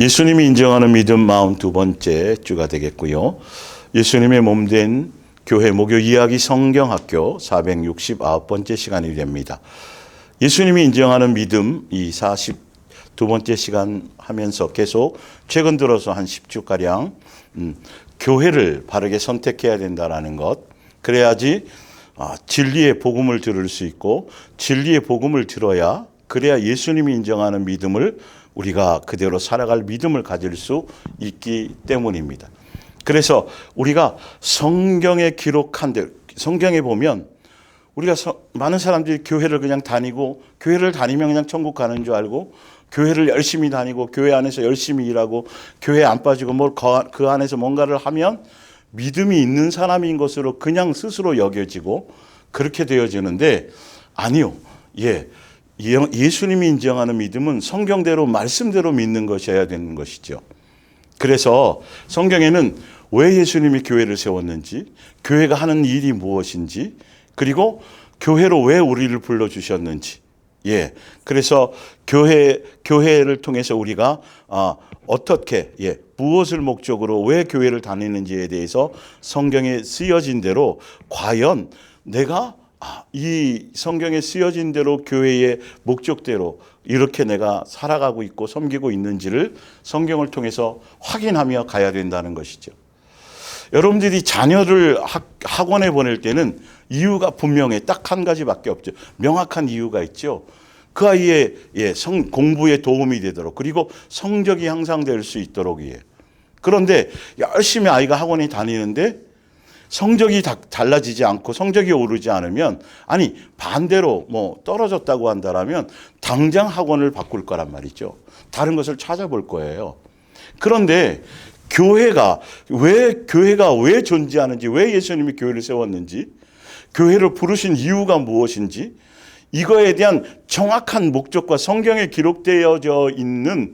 예수님이 인정하는 믿음 42번째 주가 되겠고요. 예수님의 몸된 교회 목요 이야기 성경학교 469번째 시간이 됩니다. 예수님이 인정하는 믿음 이 42번째 시간 하면서 계속 최근 들어서 한 10주가량 교회를 바르게 선택해야 된다는 것, 그래야지 진리의 복음을 들을 수 있고 진리의 복음을 들어야 그래야 예수님이 인정하는 믿음을 우리가 그대로 살아갈 믿음을 가질 수 있기 때문입니다. 그래서 우리가 성경에 기록한 대로, 성경에 보면 우리가 많은 사람들이 교회를 그냥 다니고 교회를 다니면 그냥 천국 가는 줄 알고 교회를 열심히 다니고 교회 안에서 열심히 일하고 교회 안 빠지고 그 안에서 뭔가를 하면 믿음이 있는 사람인 것으로 그냥 스스로 여겨지고 그렇게 되어지는데 아니요. 예수님이 인정하는 믿음은 성경대로 말씀대로 믿는 것이어야 되는 것이죠. 그래서 성경에는 왜 예수님이 교회를 세웠는지, 교회가 하는 일이 무엇인지, 그리고 교회로 왜 우리를 불러주셨는지, 그래서 교회를 통해서 우리가 어떻게, 무엇을 목적으로 왜 교회를 다니는지에 대해서 성경에 쓰여진 대로 과연 내가 이 성경에 쓰여진 대로 교회의 목적대로 이렇게 내가 살아가고 있고 섬기고 있는지를 성경을 통해서 확인하며 가야 된다는 것이죠. 여러분들이 자녀를 학원에 보낼 때는 이유가 분명해. 딱 한 가지밖에 없죠. 명확한 이유가 있죠. 그 아이의 공부에 도움이 되도록, 그리고 성적이 향상될 수 있도록. 그런데 열심히 아이가 학원에 다니는데 성적이 달라지지 않고 성적이 오르지 않으면, 아니 반대로 떨어졌다고 한다면 당장 학원을 바꿀 거란 말이죠. 다른 것을 찾아볼 거예요. 그런데 교회가 왜 존재하는지, 왜 예수님이 교회를 세웠는지, 교회를 부르신 이유가 무엇인지, 이거에 대한 정확한 목적과 성경에 기록되어져 있는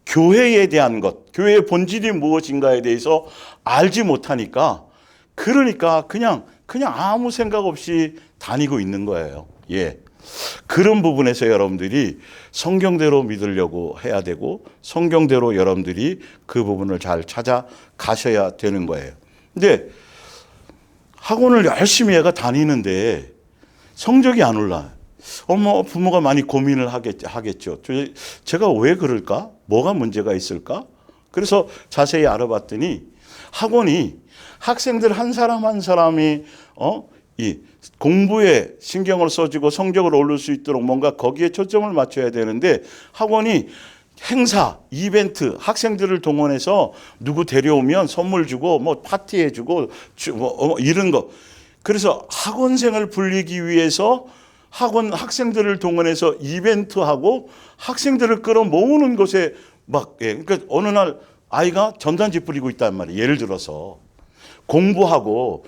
교회에 대한 것, 교회의 본질이 무엇인가에 대해서 알지 못하니까, 그러니까 그냥 아무 생각 없이 다니고 있는 거예요. 그런 부분에서 여러분들이 성경대로 믿으려고 해야 되고 성경대로 여러분들이 그 부분을 잘 찾아가셔야 되는 거예요. 근데 학원을 열심히 애가 다니는데 성적이 안 올라요. 부모가 많이 고민을 하겠죠. 제가 왜 그럴까? 뭐가 문제가 있을까? 그래서 자세히 알아봤더니 학원이 학생들 한 사람 한 사람이 이 공부에 신경을 써주고 성적을 오를 수 있도록 뭔가 거기에 초점을 맞춰야 되는데, 학원이 행사, 이벤트, 학생들을 동원해서 누구 데려오면 선물 주고 파티해 주고 이런 거. 그래서 학원생을 불리기 위해서 학생들을 동원해서 이벤트하고 학생들을 끌어모으는 것에 그러니까 어느 날 아이가 전단지 뿌리고 있단 말이에요. 예를 들어서 공부하고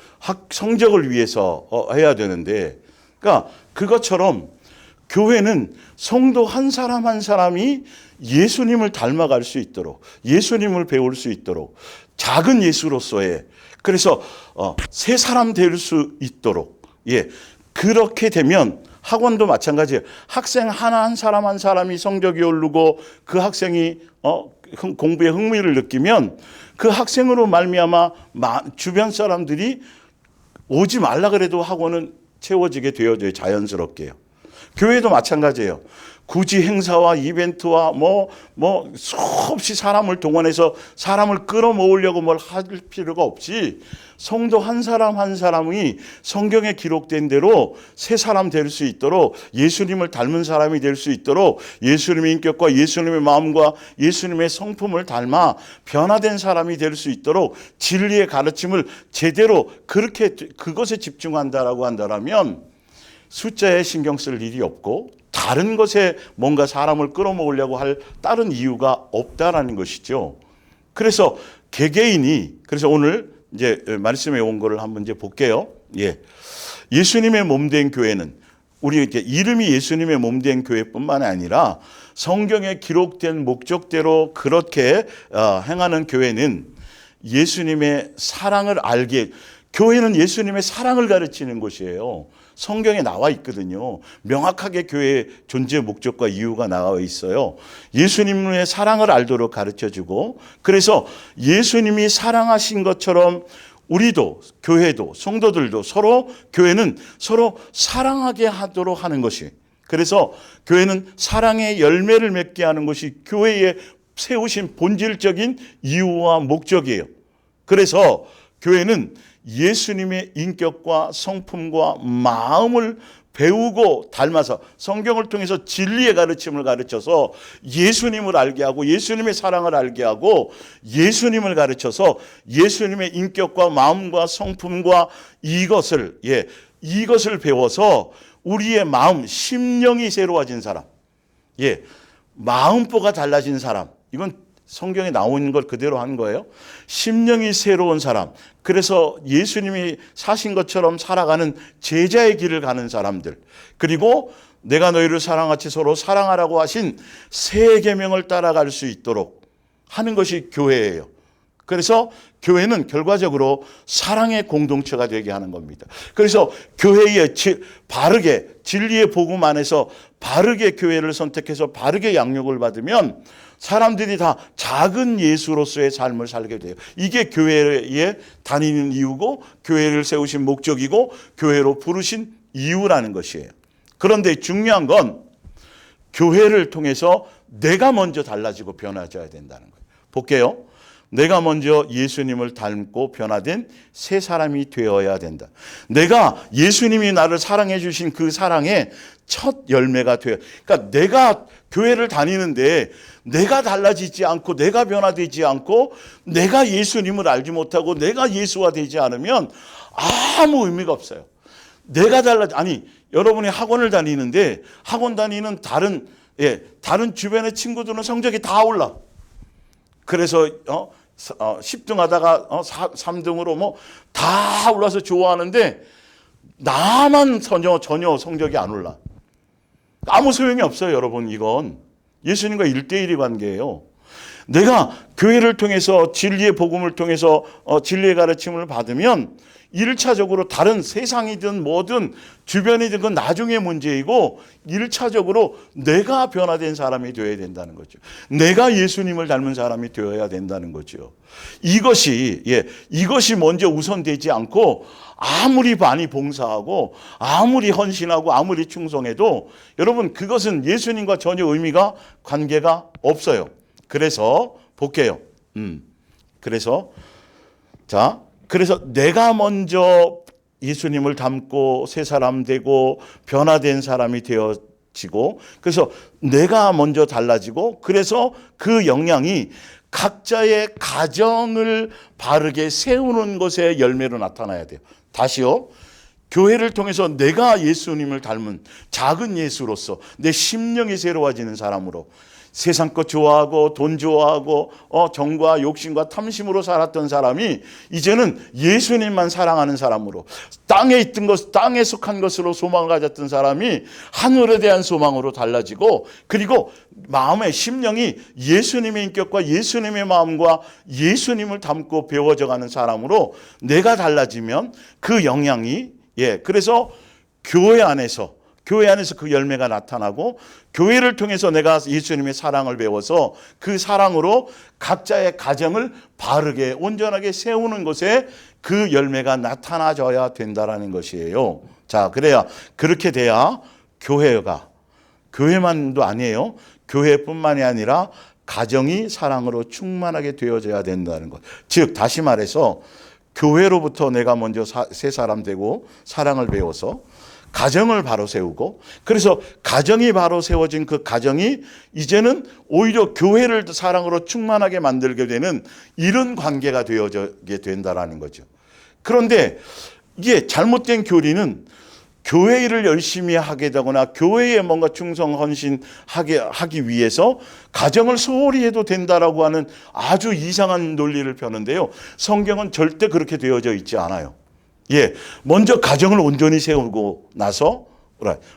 성적을 위해서 해야 되는데, 그러니까 그것처럼 교회는 성도 한 사람 한 사람이 예수님을 닮아갈 수 있도록, 예수님을 배울 수 있도록, 작은 예수로서의, 그래서 새 사람 될 수 있도록, 그렇게 되면 학원도 마찬가지예요. 학생 한 사람 한 사람이 성적이 오르고 그 학생이 공부에 흥미를 느끼면 그 학생으로 말미암아 주변 사람들이 오지 말라 그래도 학원은 채워지게 되어져요. 자연스럽게요. 교회도 마찬가지예요. 굳이 행사와 이벤트와 수없이 사람을 동원해서 사람을 끌어모으려고 뭘 할 필요가 없이 성도 한 사람 한 사람이 성경에 기록된 대로 새 사람 될 수 있도록, 예수님을 닮은 사람이 될 수 있도록, 예수님의 인격과 예수님의 마음과 예수님의 성품을 닮아 변화된 사람이 될 수 있도록 진리의 가르침을 제대로 그것에 집중한다라고 한다면 숫자에 신경 쓸 일이 없고 다른 것에 뭔가 사람을 끌어모으려고 할 다른 이유가 없다라는 것이죠. 그래서 개개인이, 그래서 오늘 이제 말씀에 온 거를 한번 이제 볼게요. 예수님의 몸된 교회는, 우리 이렇게 이름이 예수님의 몸된 교회뿐만 아니라 성경에 기록된 목적대로 그렇게 행하는 교회는 예수님의 사랑을 교회는 예수님의 사랑을 가르치는 곳이에요. 성경에 나와 있거든요. 명확하게 교회의 존재 목적과 이유가 나와 있어요. 예수님의 사랑을 알도록 가르쳐주고, 그래서 예수님이 사랑하신 것처럼 우리도, 교회도, 성도들도 서로, 교회는 서로 사랑하게 하도록 하는 것이, 그래서 교회는 사랑의 열매를 맺게 하는 것이 교회에 세우신 본질적인 이유와 목적이에요. 그래서 교회는 예수님의 인격과 성품과 마음을 배우고 닮아서 성경을 통해서 진리의 가르침을 가르쳐서 예수님을 알게 하고 예수님의 사랑을 알게 하고 예수님을 가르쳐서 예수님의 인격과 마음과 성품과 이것을 배워서 우리의 마음, 심령이 새로워진 사람, 마음보가 달라진 사람, 이건 성경에 나오는 걸 그대로 한 거예요. 심령이 새로운 사람, 그래서 예수님이 사신 것처럼 살아가는 제자의 길을 가는 사람들, 그리고 내가 너희를 사랑같이 서로 사랑하라고 하신 새 계명을 따라갈 수 있도록 하는 것이 교회예요. 그래서 교회는 결과적으로 사랑의 공동체가 되게 하는 겁니다. 그래서 교회에 바르게 진리의 복음 안에서 바르게 교회를 선택해서 바르게 양육을 받으면 사람들이 다 작은 예수로서의 삶을 살게 돼요. 이게 교회에 다니는 이유고 교회를 세우신 목적이고 교회로 부르신 이유라는 것이에요. 그런데 중요한 건 교회를 통해서 내가 먼저 달라지고 변화져야 된다는 거예요. 볼게요. 내가 먼저 예수님을 닮고 변화된 새 사람이 되어야 된다. 내가 예수님이 나를 사랑해 주신 그 사랑의 첫 열매가 돼요. 그러니까 내가 교회를 다니는데 내가 달라지지 않고 내가 변화되지 않고 내가 예수님을 알지 못하고 내가 예수화되지 않으면 아무 의미가 없어요. 여러분이 학원을 다니는데 학원 다니는 다른 주변의 친구들은 성적이 다 올라. 그래서 10등 하다가 3등으로 다 올라서 좋아하는데 나만 전혀 성적이 안 올라. 아무 소용이 없어요, 여러분. 이건 예수님과 1대1의 관계예요. 내가 교회를 통해서 진리의 복음을 통해서 진리의 가르침을 받으면 1차적으로 다른 세상이든 뭐든 주변이든 그건 나중에 문제이고 1차적으로 내가 변화된 사람이 되어야 된다는 거죠. 내가 예수님을 닮은 사람이 되어야 된다는 거죠. 이것이 먼저 우선되지 않고 아무리 많이 봉사하고 아무리 헌신하고 아무리 충성해도 여러분 그것은 예수님과 전혀 의미가 관계가 없어요. 그래서 볼게요. 그래서 내가 먼저 예수님을 닮고 새 사람 되고 변화된 사람이 되어지고 그래서 내가 먼저 달라지고 그래서 그 영향이 각자의 가정을 바르게 세우는 것의 열매로 나타나야 돼요. 다시요. 교회를 통해서 내가 예수님을 닮은 작은 예수로서 내 심령이 새로워지는 사람으로 세상 것 좋아하고 돈 좋아하고 정과 욕심과 탐심으로 살았던 사람이 이제는 예수님만 사랑하는 사람으로 땅에 있던 것, 땅에 속한 것으로 소망을 가졌던 사람이 하늘에 대한 소망으로 달라지고 그리고 마음의 심령이 예수님의 인격과 예수님의 마음과 예수님을 닮고 배워져 가는 사람으로 내가 달라지면 그 영향이 그래서 교회 안에서 그 열매가 나타나고 교회를 통해서 내가 예수님의 사랑을 배워서 그 사랑으로 각자의 가정을 바르게 온전하게 세우는 것에 그 열매가 나타나져야 된다라는 것이에요. 자, 그렇게 돼야 교회만도 아니에요. 교회뿐만이 아니라 가정이 사랑으로 충만하게 되어져야 된다는 것. 즉 다시 말해서 교회로부터 내가 먼저 새 사람 되고 사랑을 배워서 가정을 바로 세우고 그래서 가정이 바로 세워진 그 가정이 이제는 오히려 교회를 사랑으로 충만하게 만들게 되는 이런 관계가 되어지게 된다라는 거죠. 그런데 이게 잘못된 교리는 교회 일을 열심히 하게 되거나 교회에 뭔가 충성 헌신하기 위해서 가정을 소홀히 해도 된다라고 하는 아주 이상한 논리를 펴는데요. 성경은 절대 그렇게 되어져 있지 않아요. 먼저 가정을 온전히 세우고 나서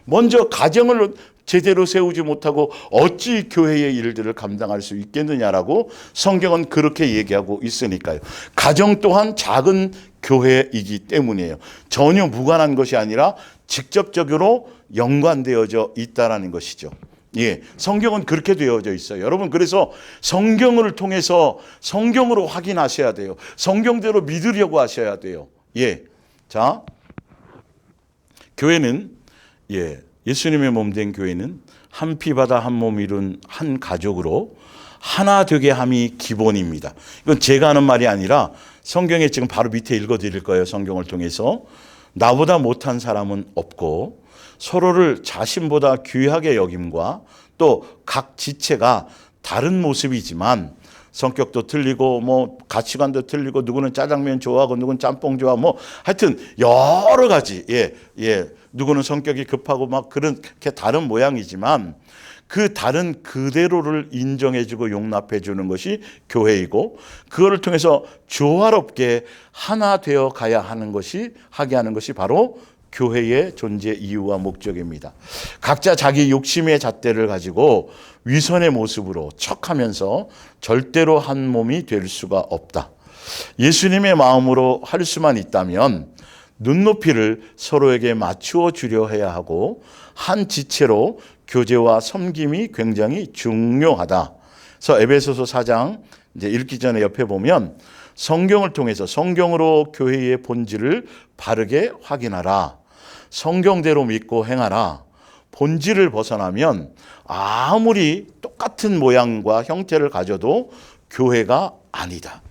먼저 가정을 제대로 세우지 못하고 어찌 교회의 일들을 감당할 수 있겠느냐라고 성경은 그렇게 얘기하고 있으니까요. 가정 또한 작은 교회이기 때문이에요. 전혀 무관한 것이 아니라 직접적으로 연관되어져 있다라는 것이죠. 예, 성경은 그렇게 되어져 있어요. 여러분, 그래서 성경을 통해서 성경으로 확인하셔야 돼요. 성경대로 믿으려고 하셔야 돼요. 예, 자, 교회는 예수님의 몸 된 교회는 한 피 바다 한 몸 이룬 한 가족으로 하나 되게 함이 기본입니다. 이건 제가 하는 말이 아니라 성경에 지금 바로 밑에 읽어드릴 거예요. 성경을 통해서 나보다 못한 사람은 없고 서로를 자신보다 귀하게 여김과 또 각 지체가 다른 모습이지만 성격도 틀리고 뭐 가치관도 틀리고 누구는 짜장면 좋아하고 누구는 짬뽕 좋아하고 뭐 하여튼 여러 가지 누구는 성격이 급하고 막 그렇게 다른 모양이지만 그 다른 그대로를 인정해주고 용납해주는 것이 교회이고 그거를 통해서 조화롭게 하나 되어 가야 하는 것이 하게 하는 것이 바로 교회의 존재 이유와 목적입니다. 각자 자기 욕심의 잣대를 가지고 위선의 모습으로 척하면서 절대로 한 몸이 될 수가 없다. 예수님의 마음으로 할 수만 있다면 눈높이를 서로에게 맞추어 주려 해야 하고 한 지체로 교제와 섬김이 굉장히 중요하다. 그래서 에베소서 4장 이제 읽기 전에 옆에 보면 성경을 통해서 성경으로 교회의 본질을 바르게 확인하라. 성경대로 믿고 행하라. 본질을 벗어나면 아무리 똑같은 모양과 형태를 가져도 교회가 아니다.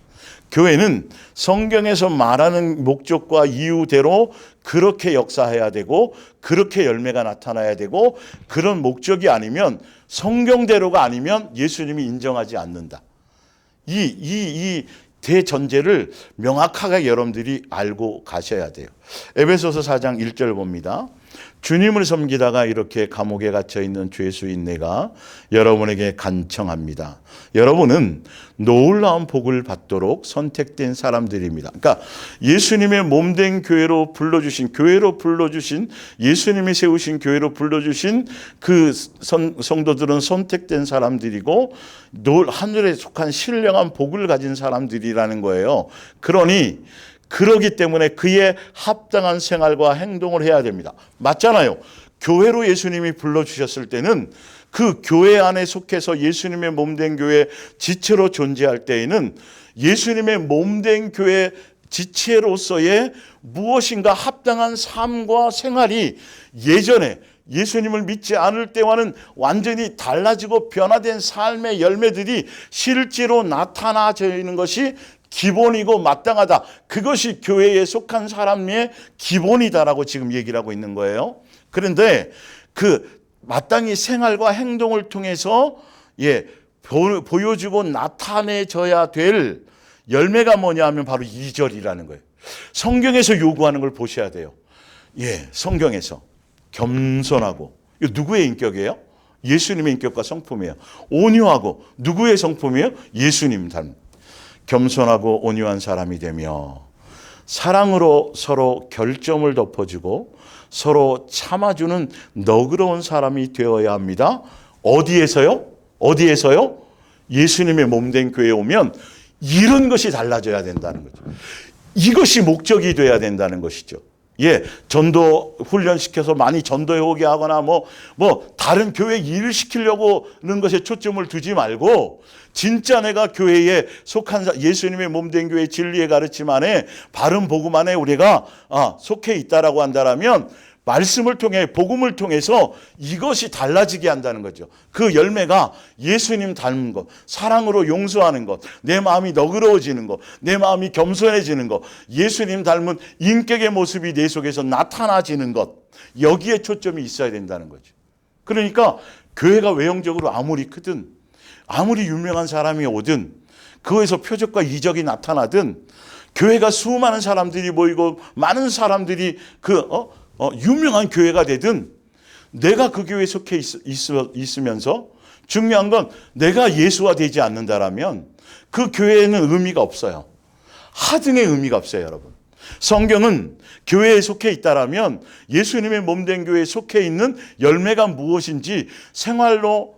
교회는 성경에서 말하는 목적과 이유대로 그렇게 역사해야 되고 그렇게 열매가 나타나야 되고 그런 목적이 아니면 성경대로가 아니면 예수님이 인정하지 않는다. 이 대전제를 명확하게 여러분들이 알고 가셔야 돼요. 에베소서 4장 1절 봅니다. 주님을 섬기다가 이렇게 감옥에 갇혀 있는 죄수인 내가 여러분에게 간청합니다. 여러분은 놀라운 복을 받도록 선택된 사람들입니다. 그러니까 예수님의 몸된 교회로 불러주신 예수님이 세우신 교회로 불러주신 그 성도들은 선택된 사람들이고 하늘에 속한 신령한 복을 가진 사람들이라는 거예요. 그러기 때문에 그에 합당한 생활과 행동을 해야 됩니다. 맞잖아요. 교회로 예수님이 불러주셨을 때는 그 교회 안에 속해서 예수님의 몸된 교회 지체로 존재할 때에는 예수님의 몸된 교회 지체로서의 무엇인가 합당한 삶과 생활이 예전에 예수님을 믿지 않을 때와는 완전히 달라지고 변화된 삶의 열매들이 실제로 나타나져 있는 것이 기본이고 마땅하다. 그것이 교회에 속한 사람의 기본이다라고 지금 얘기를 하고 있는 거예요. 그런데 그 마땅히 생활과 행동을 통해서 보여주고 나타내져야 될 열매가 뭐냐 하면 바로 2절이라는 거예요. 성경에서 요구하는 걸 보셔야 돼요. 성경에서 겸손하고, 이거 누구의 인격이에요? 예수님의 인격과 성품이에요. 온유하고, 누구의 성품이에요? 예수님 닮은. 겸손하고 온유한 사람이 되며 사랑으로 서로 결점을 덮어주고 서로 참아주는 너그러운 사람이 되어야 합니다. 어디에서요? 예수님의 몸된 교회에 오면 이런 것이 달라져야 된다는 거죠. 이것이 목적이 돼야 된다는 것이죠. 전도 훈련시켜서 많이 전도해 오게 하거나 다른 교회 일을 시키려고 하는 것에 초점을 두지 말고 진짜 내가 교회에 속한 예수님의 몸된 교회 진리의 가르침 안에 바른 복음 안에 우리가 속해 있다라고 한다면 말씀을 통해 복음을 통해서 이것이 달라지게 한다는 거죠. 그 열매가 예수님 닮은 것, 사랑으로 용서하는 것, 내 마음이 너그러워지는 것, 내 마음이 겸손해지는 것, 예수님 닮은 인격의 모습이 내 속에서 나타나지는 것, 여기에 초점이 있어야 된다는 거죠. 그러니까 교회가 외형적으로 아무리 크든 아무리 유명한 사람이 오든 그거에서 표적과 이적이 나타나든 교회가 수많은 사람들이 모이고 많은 사람들이 유명한 교회가 되든 내가 그 교회에 속해 있으면서 중요한 건 내가 예수화되지 않는다라면 그 교회에는 의미가 없어요. 하등의 의미가 없어요, 여러분. 성경은 교회에 속해 있다라면 예수님의 몸된 교회에 속해 있는 열매가 무엇인지 생활로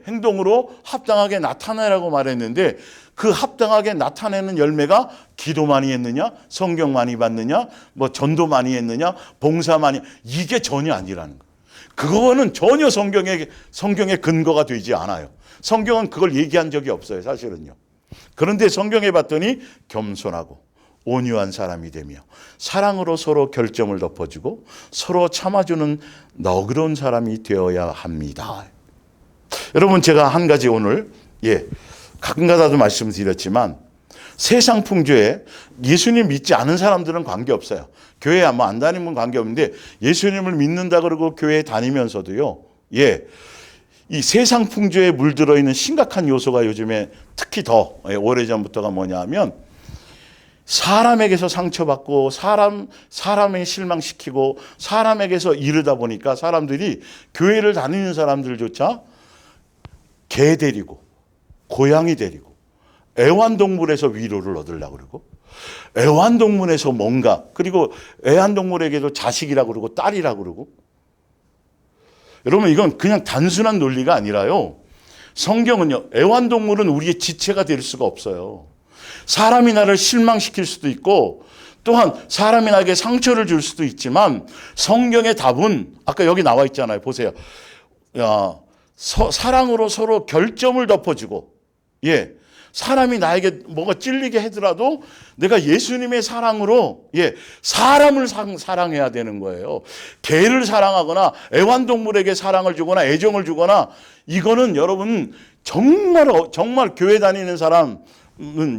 행동으로 합당하게 나타내라고 말했는데 그 합당하게 나타내는 열매가 기도 많이 했느냐, 성경 많이 봤느냐, 뭐 전도 많이 했느냐, 봉사 많이, 이게 전혀 아니라는 거예요. 그거는 전혀 성경의 근거가 되지 않아요. 성경은 그걸 얘기한 적이 없어요, 사실은요. 그런데 성경에 봤더니 겸손하고 온유한 사람이 되며 사랑으로 서로 결점을 덮어주고 서로 참아주는 너그러운 사람이 되어야 합니다. 여러분, 제가 한 가지 오늘 가끔가다도 말씀드렸지만 세상 풍조에 예수님 믿지 않은 사람들은 관계없어요. 교회 아마 안 다니면 관계없는데 예수님을 믿는다 그러고 교회에 다니면서도요. 이 세상 풍조에 물들어 있는 심각한 요소가 요즘에 특히 더 오래전부터가 뭐냐 하면 사람에게서 상처받고 사람에 실망시키고 사람에게서 이르다 보니까 사람들이 교회를 다니는 사람들조차 개 데리고 고양이 데리고 애완동물에서 위로를 얻으려고 그러고 애완동물에서 뭔가, 그리고 애완동물에게도 자식이라고 그러고 딸이라고 그러고. 여러분, 이건 그냥 단순한 논리가 아니라요. 성경은요, 애완동물은 우리의 지체가 될 수가 없어요. 사람이 나를 실망시킬 수도 있고 또한 사람이 나에게 상처를 줄 수도 있지만 성경의 답은 아까 여기 나와 있잖아요. 보세요. 사랑으로 서로 결점을 덮어주고, 사람이 나에게 뭐가 찔리게 하더라도 내가 예수님의 사랑으로 사람을 사랑해야 되는 거예요. 개를 사랑하거나 애완동물에게 사랑을 주거나 애정을 주거나, 이거는 여러분 정말 교회 다니는 사람,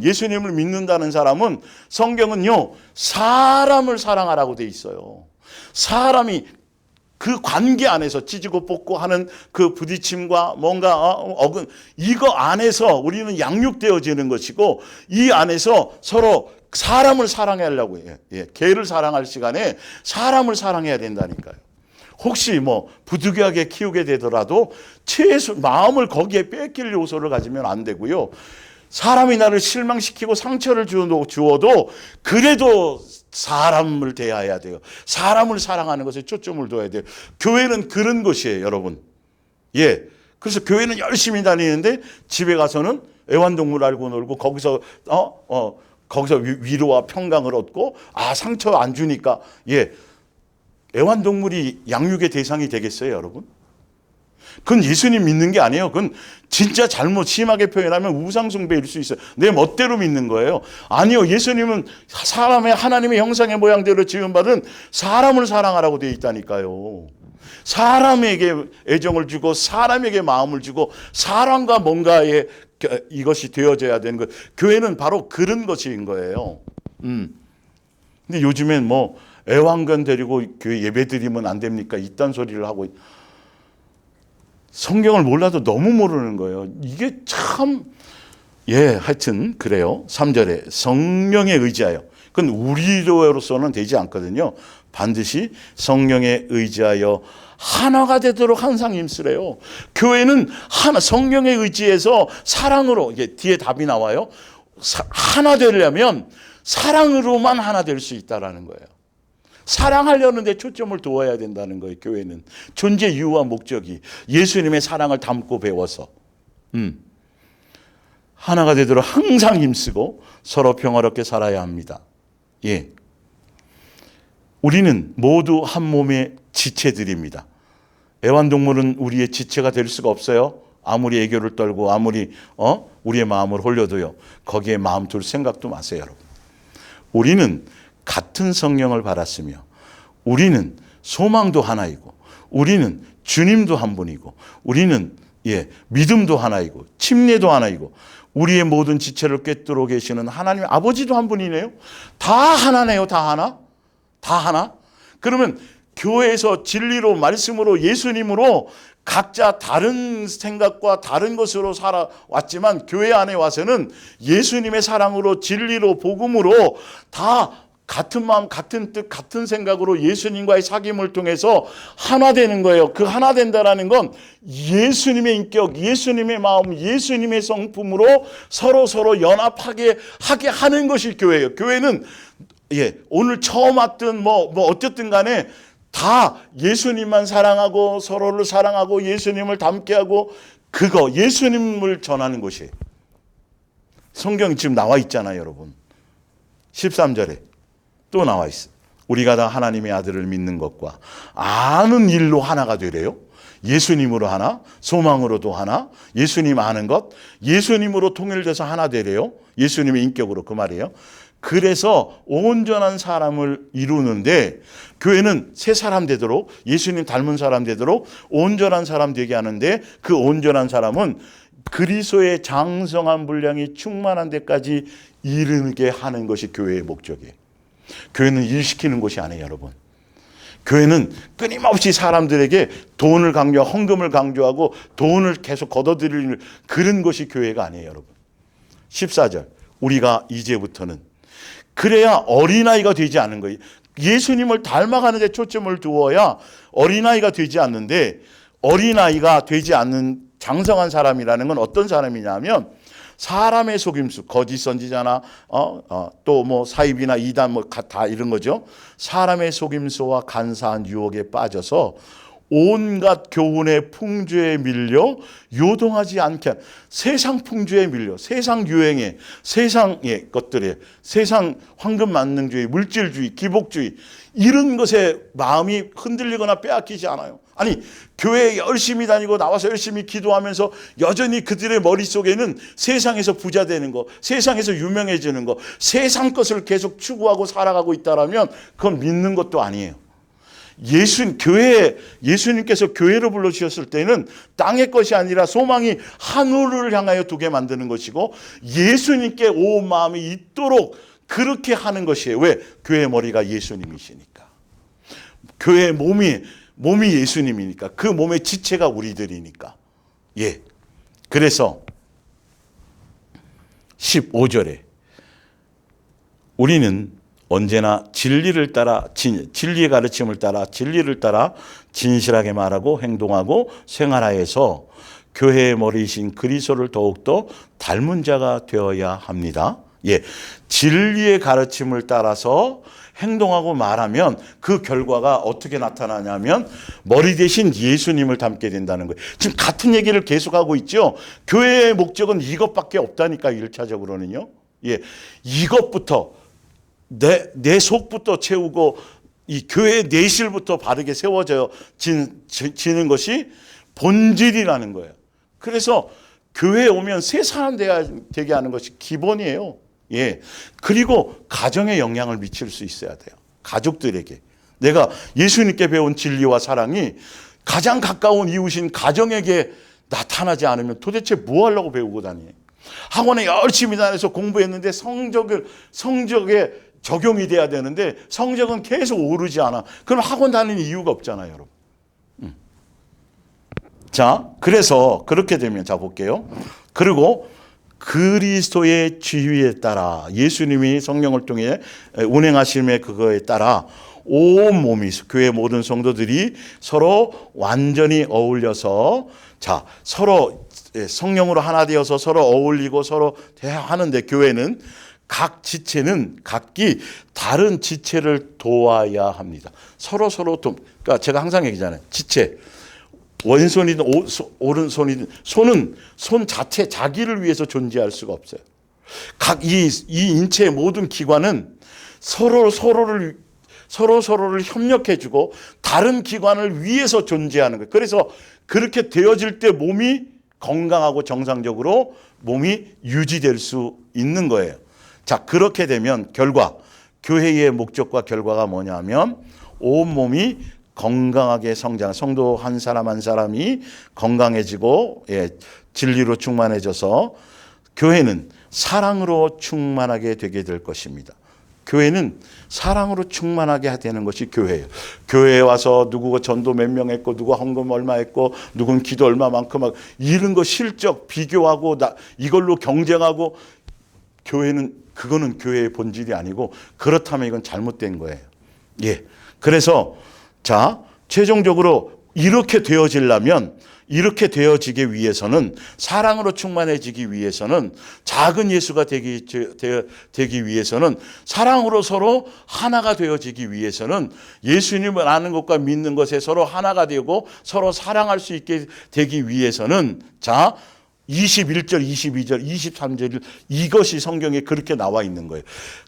예수님을 믿는다는 사람은 성경은요 사람을 사랑하라고 돼 있어요. 사람이 그 관계 안에서 찢고 뽑고 하는 그 부딪힘과 뭔가 이거 안에서 우리는 양육되어지는 것이고, 이 안에서 서로 사람을 사랑하려고 해요. 개를 사랑할 시간에 사람을 사랑해야 된다니까요. 혹시 뭐 부득이하게 키우게 되더라도 최소 마음을 거기에 뺏길 요소를 가지면 안 되고요. 사람이 나를 실망시키고 상처를 주어도 그래도 사람을 대해야 돼요. 사람을 사랑하는 것에 초점을 둬야 돼요. 교회는 그런 것이에요, 여러분. 그래서 교회는 열심히 다니는데 집에 가서는 애완동물 알고 놀고 거기서 위로와 평강을 얻고 상처 안 주니까 애완동물이 양육의 대상이 되겠어요, 여러분? 그건 예수님 믿는 게 아니에요. 그건 진짜 잘못 심하게 표현하면 우상숭배일 수 있어요. 내 멋대로 믿는 거예요. 아니요. 예수님은 하나님의 형상의 모양대로 지음받은 사람을 사랑하라고 되어 있다니까요. 사람에게 애정을 주고 사람에게 마음을 주고 사람과 뭔가에 이것이 되어져야 되는 것. 교회는 바로 그런 것인 거예요. 근데 요즘엔 뭐 애완견 데리고 교회 예배 드리면 안 됩니까? 이딴 소리를 하고. 성경을 몰라도 너무 모르는 거예요. 이게 참, 하여튼 그래요. 3절에 성령에 의지하여. 그건 우리로서는 되지 않거든요. 반드시 성령에 의지하여 하나가 되도록 항상 힘쓰래요. 교회는 성령에 의지해서 사랑으로, 뒤에 답이 나와요. 하나 되려면 사랑으로만 하나 될 수 있다라는 거예요. 사랑하려는 데 초점을 두어야 된다는 거예요. 교회는 존재 이유와 목적이 예수님의 사랑을 담고 배워서 하나가 되도록 항상 힘쓰고 서로 평화롭게 살아야 합니다. 우리는 모두 한 몸의 지체들입니다. 애완동물은 우리의 지체가 될 수가 없어요. 아무리 애교를 떨고 아무리 우리의 마음을 홀려도요. 거기에 마음 둘 생각도 마세요, 여러분. 우리는 같은 성령을 받았으며 우리는 소망도 하나이고 우리는 주님도 한 분이고 우리는 믿음도 하나이고 침례도 하나이고 우리의 모든 지체를 꿰뚫어 계시는 하나님 아버지도 한 분이네요. 다 하나네요. 다 하나? 다 하나? 그러면 교회에서 진리로 말씀으로 예수님으로 각자 다른 생각과 다른 것으로 살아왔지만 교회 안에 와서는 예수님의 사랑으로 진리로 복음으로 다 같은 마음, 같은 뜻, 같은 생각으로 예수님과의 사귐을 통해서 하나 되는 거예요. 그 하나 된다라는 건 예수님의 인격, 예수님의 마음, 예수님의 성품으로 서로 연합하게 하는 것이 교회예요. 교회는 오늘 처음 왔든 뭐 어쨌든 간에 다 예수님만 사랑하고 서로를 사랑하고 예수님을 닮게 하고 그거 예수님을 전하는 곳이에요. 성경이 지금 나와 있잖아요, 여러분. 13절에 또 나와 있어요. 우리가 다 하나님의 아들을 믿는 것과 아는 일로 하나가 되래요. 예수님으로 하나, 소망으로도 하나, 예수님 아는 것, 예수님으로 통일돼서 하나 되래요. 예수님의 인격으로, 그 말이에요. 그래서 온전한 사람을 이루는데, 교회는 새 사람 되도록, 예수님 닮은 사람 되도록 온전한 사람 되게 하는데, 그 온전한 사람은 그리스도의 장성한 분량이 충만한 데까지 이르게 하는 것이 교회의 목적이에요. 교회는 일시키는 곳이 아니에요, 여러분. 교회는 끊임없이 사람들에게 돈을 강조하고 헌금을 강조하고 돈을 계속 걷어들이는 그런 것이 교회가 아니에요, 여러분. 14절, 우리가 이제부터는 그래야 어린아이가 되지 않은 거예요. 예수님을 닮아가는 데 초점을 두어야 어린아이가 되지 않는데, 어린아이가 되지 않는 장성한 사람이라는 건 어떤 사람이냐면, 사람의 속임수, 거짓 선지자나 또 뭐 사입이나 이단 뭐 다 이런 거죠. 사람의 속임수와 간사한 유혹에 빠져서 온갖 교훈의 풍조에 밀려 요동하지 않게, 세상 풍조에 밀려, 세상 유행에, 세상의 것들에, 세상 황금 만능주의, 물질주의, 기복주의, 이런 것에 마음이 흔들리거나 빼앗기지 않아요. 아니, 교회에 열심히 다니고 나와서 열심히 기도하면서 여전히 그들의 머릿속에는 세상에서 부자 되는 거, 세상에서 유명해지는 거, 세상 것을 계속 추구하고 살아가고 있다라면 그건 믿는 것도 아니에요. 예수님께서 교회로 불러주셨을 때는 땅의 것이 아니라 소망이 하늘을 향하여 두게 만드는 것이고, 예수님께 온 마음이 있도록 그렇게 하는 것이에요. 왜? 교회의 머리가 예수님이시니까. 교회의 몸이 예수님이니까. 그 몸의 지체가 우리들이니까. 예. 그래서 15절에 우리는 언제나 진리를 따라, 진리의 가르침을 따라, 진리를 따라 진실하게 말하고 행동하고 생활하여서 교회의 머리이신 그리스도를 더욱더 닮은 자가 되어야 합니다. 예, 진리의 가르침을 따라서 행동하고 말하면 그 결과가 어떻게 나타나냐면 머리 대신 예수님을 닮게 된다는 거예요. 지금 같은 얘기를 계속하고 있죠. 교회의 목적은 이것밖에 없다니까, 1차적으로는요. 예, 이것부터 내 속부터 채우고 이 교회의 내실부터 바르게 세워지는 것이 본질이라는 거예요. 그래서 교회에 오면 새 사람 되게 하는 것이 기본이에요. 예. 그리고 가정에 영향을 미칠 수 있어야 돼요. 가족들에게. 내가 예수님께 배운 진리와 사랑이 가장 가까운 이웃인 가정에게 나타나지 않으면 도대체 뭐 하려고 배우고 다니요? 학원에 열심히 다녀서 공부했는데 성적에 적용이 돼야 되는데 성적은 계속 오르지 않아. 그럼 학원 다니는 이유가 없잖아요, 여러분. 자, 그래서 그렇게 되면, 자, 볼게요. 그리고 그리스도의 지휘에 따라, 예수님이 성령을 통해 운행하심의 그거에 따라 온 몸이, 교회 모든 성도들이 서로 완전히 어울려서, 자, 서로 성령으로 하나 되어서 서로 어울리고 서로 대화하는데, 교회는 각 지체는 각기 다른 지체를 도와야 합니다. 서로 그러니까 제가 항상 얘기잖아요. 지체. 왼손이든 오른손이든, 손 자체 자기를 위해서 존재할 수가 없어요. 이 인체의 모든 기관은 서로를 협력해주고 다른 기관을 위해서 존재하는 거예요. 그래서 그렇게 되어질 때 몸이 건강하고 정상적으로 몸이 유지될 수 있는 거예요. 자, 그렇게 되면 교회의 목적과 결과가 뭐냐면 온 몸이 건강하게 성도 한 사람 한 사람이 건강해지고, 예, 진리로 충만해져서 교회는 사랑으로 충만하게 되게 될 것입니다. 교회는 사랑으로 충만하게 되는 것이 교회예요. 교회에 와서 누구가 전도 몇 명 했고, 누가 헌금 얼마 했고, 누군 기도 얼마만큼 하고, 이런 거 실적 비교하고 이걸로 경쟁하고, 그거는 교회의 본질이 아니고, 그렇다면 이건 잘못된 거예요. 예. 그래서 자, 최종적으로 이렇게 되어지려면 이렇게 되어지기 위해서는, 사랑으로 충만해지기 위해서는, 작은 예수가 되기 위해서는, 사랑으로 서로 하나가 되어지기 위해서는, 예수님을 아는 것과 믿는 것에 서로 하나가 되고 서로 사랑할 수 있게 되기 위해서는, 자, 21절, 22절, 23절, 이것이 성경에 그렇게 나와 있는 거예요.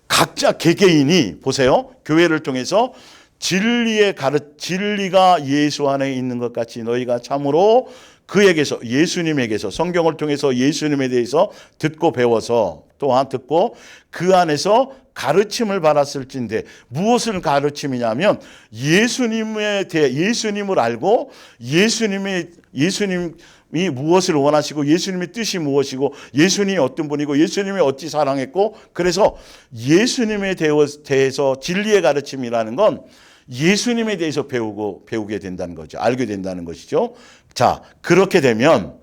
각자 개개인이, 보세요, 교회를 통해서 진리가 예수 안에 있는 것 같이 너희가 참으로 그에게서, 예수님에게서, 성경을 통해서 예수님에 대해서 듣고 배워서, 또한 듣고 그 안에서 가르침을 받았을진데, 무엇을 가르침이냐면 예수님을 알고 예수님이 무엇을 원하시고, 예수님의 뜻이 무엇이고, 예수님이 어떤 분이고, 예수님이 어찌 사랑했고, 그래서 예수님에 대해서 진리의 가르침이라는 건 예수님에 대해서 배우게 된다는 거죠. 알게 된다는 것이죠. 자, 그렇게 되면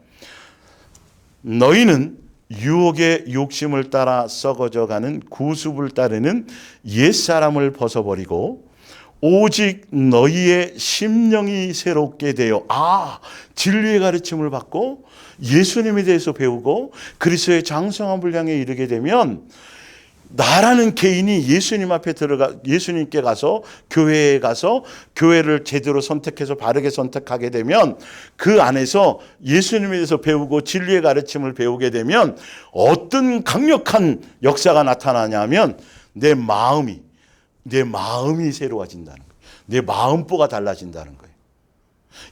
너희는 유혹의 욕심을 따라 썩어져가는 구습을 따르는 옛사람을 벗어버리고 오직 너희의 심령이 새롭게 되어, 진리의 가르침을 받고 예수님에 대해서 배우고 그리스도의 장성한 분량에 이르게 되면, 나라는 개인이 예수님 앞에 예수님께 가서, 교회에 가서 교회를 제대로 선택해서 바르게 선택하게 되면, 그 안에서 예수님에 대해서 배우고 진리의 가르침을 배우게 되면 어떤 강력한 역사가 나타나냐면, 내 마음이 새로워진다는 거예요. 내 마음보가 달라진다는 거예요.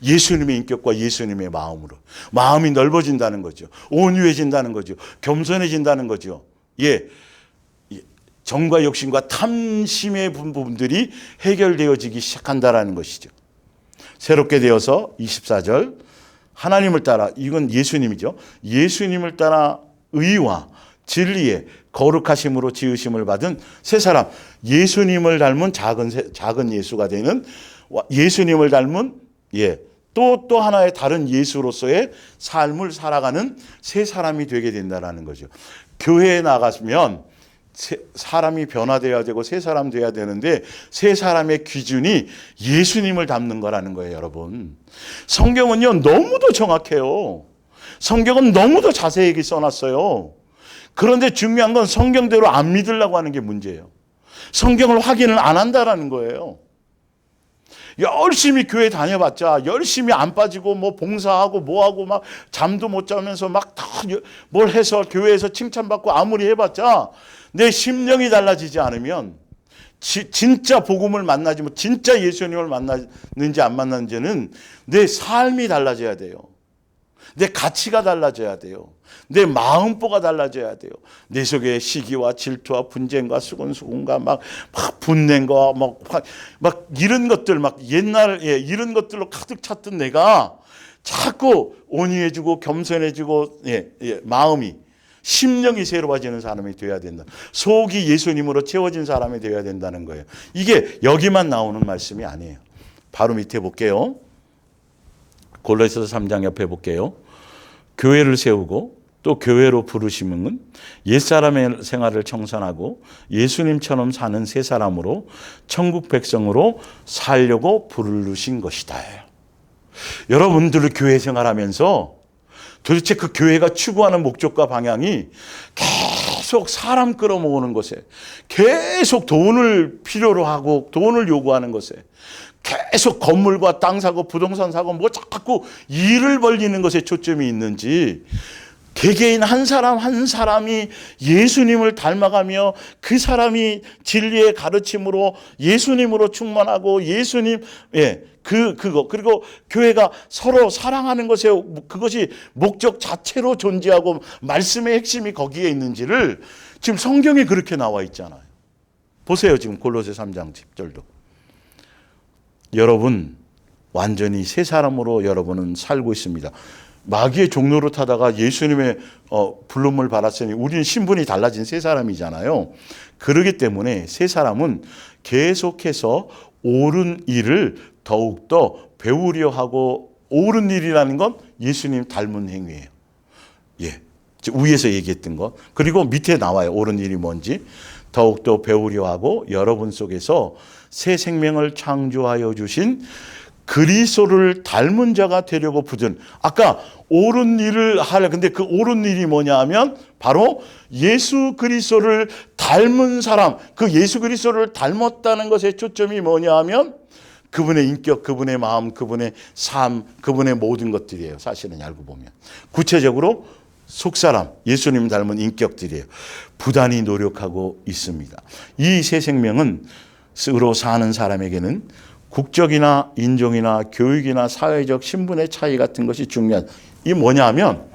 예수님의 인격과 예수님의 마음으로 마음이 넓어진다는 거죠. 온유해진다는 거죠. 겸손해진다는 거죠. 예. 정과 욕심과 탐심의 부분들이 해결되어지기 시작한다라는 것이죠. 새롭게 되어서 24절, 하나님을 따라, 이건 예수님이죠. 예수님을 따라 의와 진리의 거룩하심으로 지으심을 받은 새 사람, 예수님을 닮은 작은 예수가 되는, 예수님을 닮은 또 하나의 다른 예수로서의 삶을 살아가는 새 사람이 되게 된다는 거죠. 교회에 나가면 사람이 변화되어야 되고 새 사람 되어야 되는데, 새 사람의 기준이 예수님을 닮는 거라는 거예요, 여러분. 성경은요, 너무도 정확해요. 성경은 너무도 자세하게 써놨어요. 그런데 중요한 건 성경대로 안 믿으려고 하는 게 문제예요. 성경을 확인을 안 한다라는 거예요. 열심히 교회 다녀봤자, 열심히 안 빠지고 뭐 봉사하고 뭐하고 막 잠도 못 자면서 막 다 뭘 해서 교회에서 칭찬받고 아무리 해봤자 내 심령이 달라지지 않으면, 진짜 복음을 만나지, 진짜 예수님을 만났는지 안 만났는지는 내 삶이 달라져야 돼요. 내 가치가 달라져야 돼요. 내 마음보가 달라져야 돼요. 내 속에 시기와 질투와 분쟁과 수군수군과 막 분냄과 막 이런 것들, 이런 것들로 가득 찼던 내가 자꾸 온유해지고 겸손해지고, 마음이, 심령이 새로워지는 사람이 되어야 된다. 속이 예수님으로 채워진 사람이 되어야 된다는 거예요. 이게 여기만 나오는 말씀이 아니에요. 바로 밑에 볼게요. 골로새서 3장 옆에 볼게요. 교회를 세우고 또 교회로 부르심은 옛사람의 생활을 청산하고 예수님처럼 사는 새 사람으로 천국 백성으로 살려고 부르신 것이다. 여러분들 교회 생활하면서 도대체 그 교회가 추구하는 목적과 방향이 계속 사람 끌어모으는 것에, 계속 돈을 필요로 하고 돈을 요구하는 것에, 계속 건물과 땅 사고 부동산 사고 뭐 자꾸 일을 벌리는 것에 초점이 있는지, 개개인 한 사람이 예수님을 닮아가며 그 사람이 진리의 가르침으로 예수님으로 충만하고 예수님, 그거, 그리고 교회가 서로 사랑하는 것에 그것이 목적 자체로 존재하고 말씀의 핵심이 거기에 있는지를 지금 성경에 그렇게 나와 있잖아요. 보세요. 지금 골로새 3장 10절도. 여러분 완전히 새 사람으로 여러분은 살고 있습니다. 마귀의 종로로 타다가 예수님의 부름을 받았으니 우리는 신분이 달라진 새 사람이잖아요. 그러기 때문에 새 사람은 계속해서 옳은 일을 더욱더 배우려 하고, 옳은 일이라는 건 예수님 닮은 행위예요. 위에서 얘기했던 것. 그리고 밑에 나와요. 옳은 일이 뭔지. 더욱더 배우려 하고 여러분 속에서 새 생명을 창조하여 주신 그리스도를 닮은 자가 되려고 부든, 아까 옳은 일을 하려, 근데 그 옳은 일이 뭐냐 하면 바로 예수 그리스도를 닮은 사람, 그 예수 그리스도를 닮았다는 것의 초점이 뭐냐 하면 그분의 인격, 그분의 마음, 그분의 삶, 그분의 모든 것들이에요. 사실은 알고 보면 구체적으로 속사람, 예수님 닮은 인격들이에요. 부단히 노력하고 있습니다. 이 새 생명은 으로 사는 사람에게는 국적이나 인종이나 교육이나 사회적 신분의 차이 같은 것이 중요한, 이 뭐냐 하면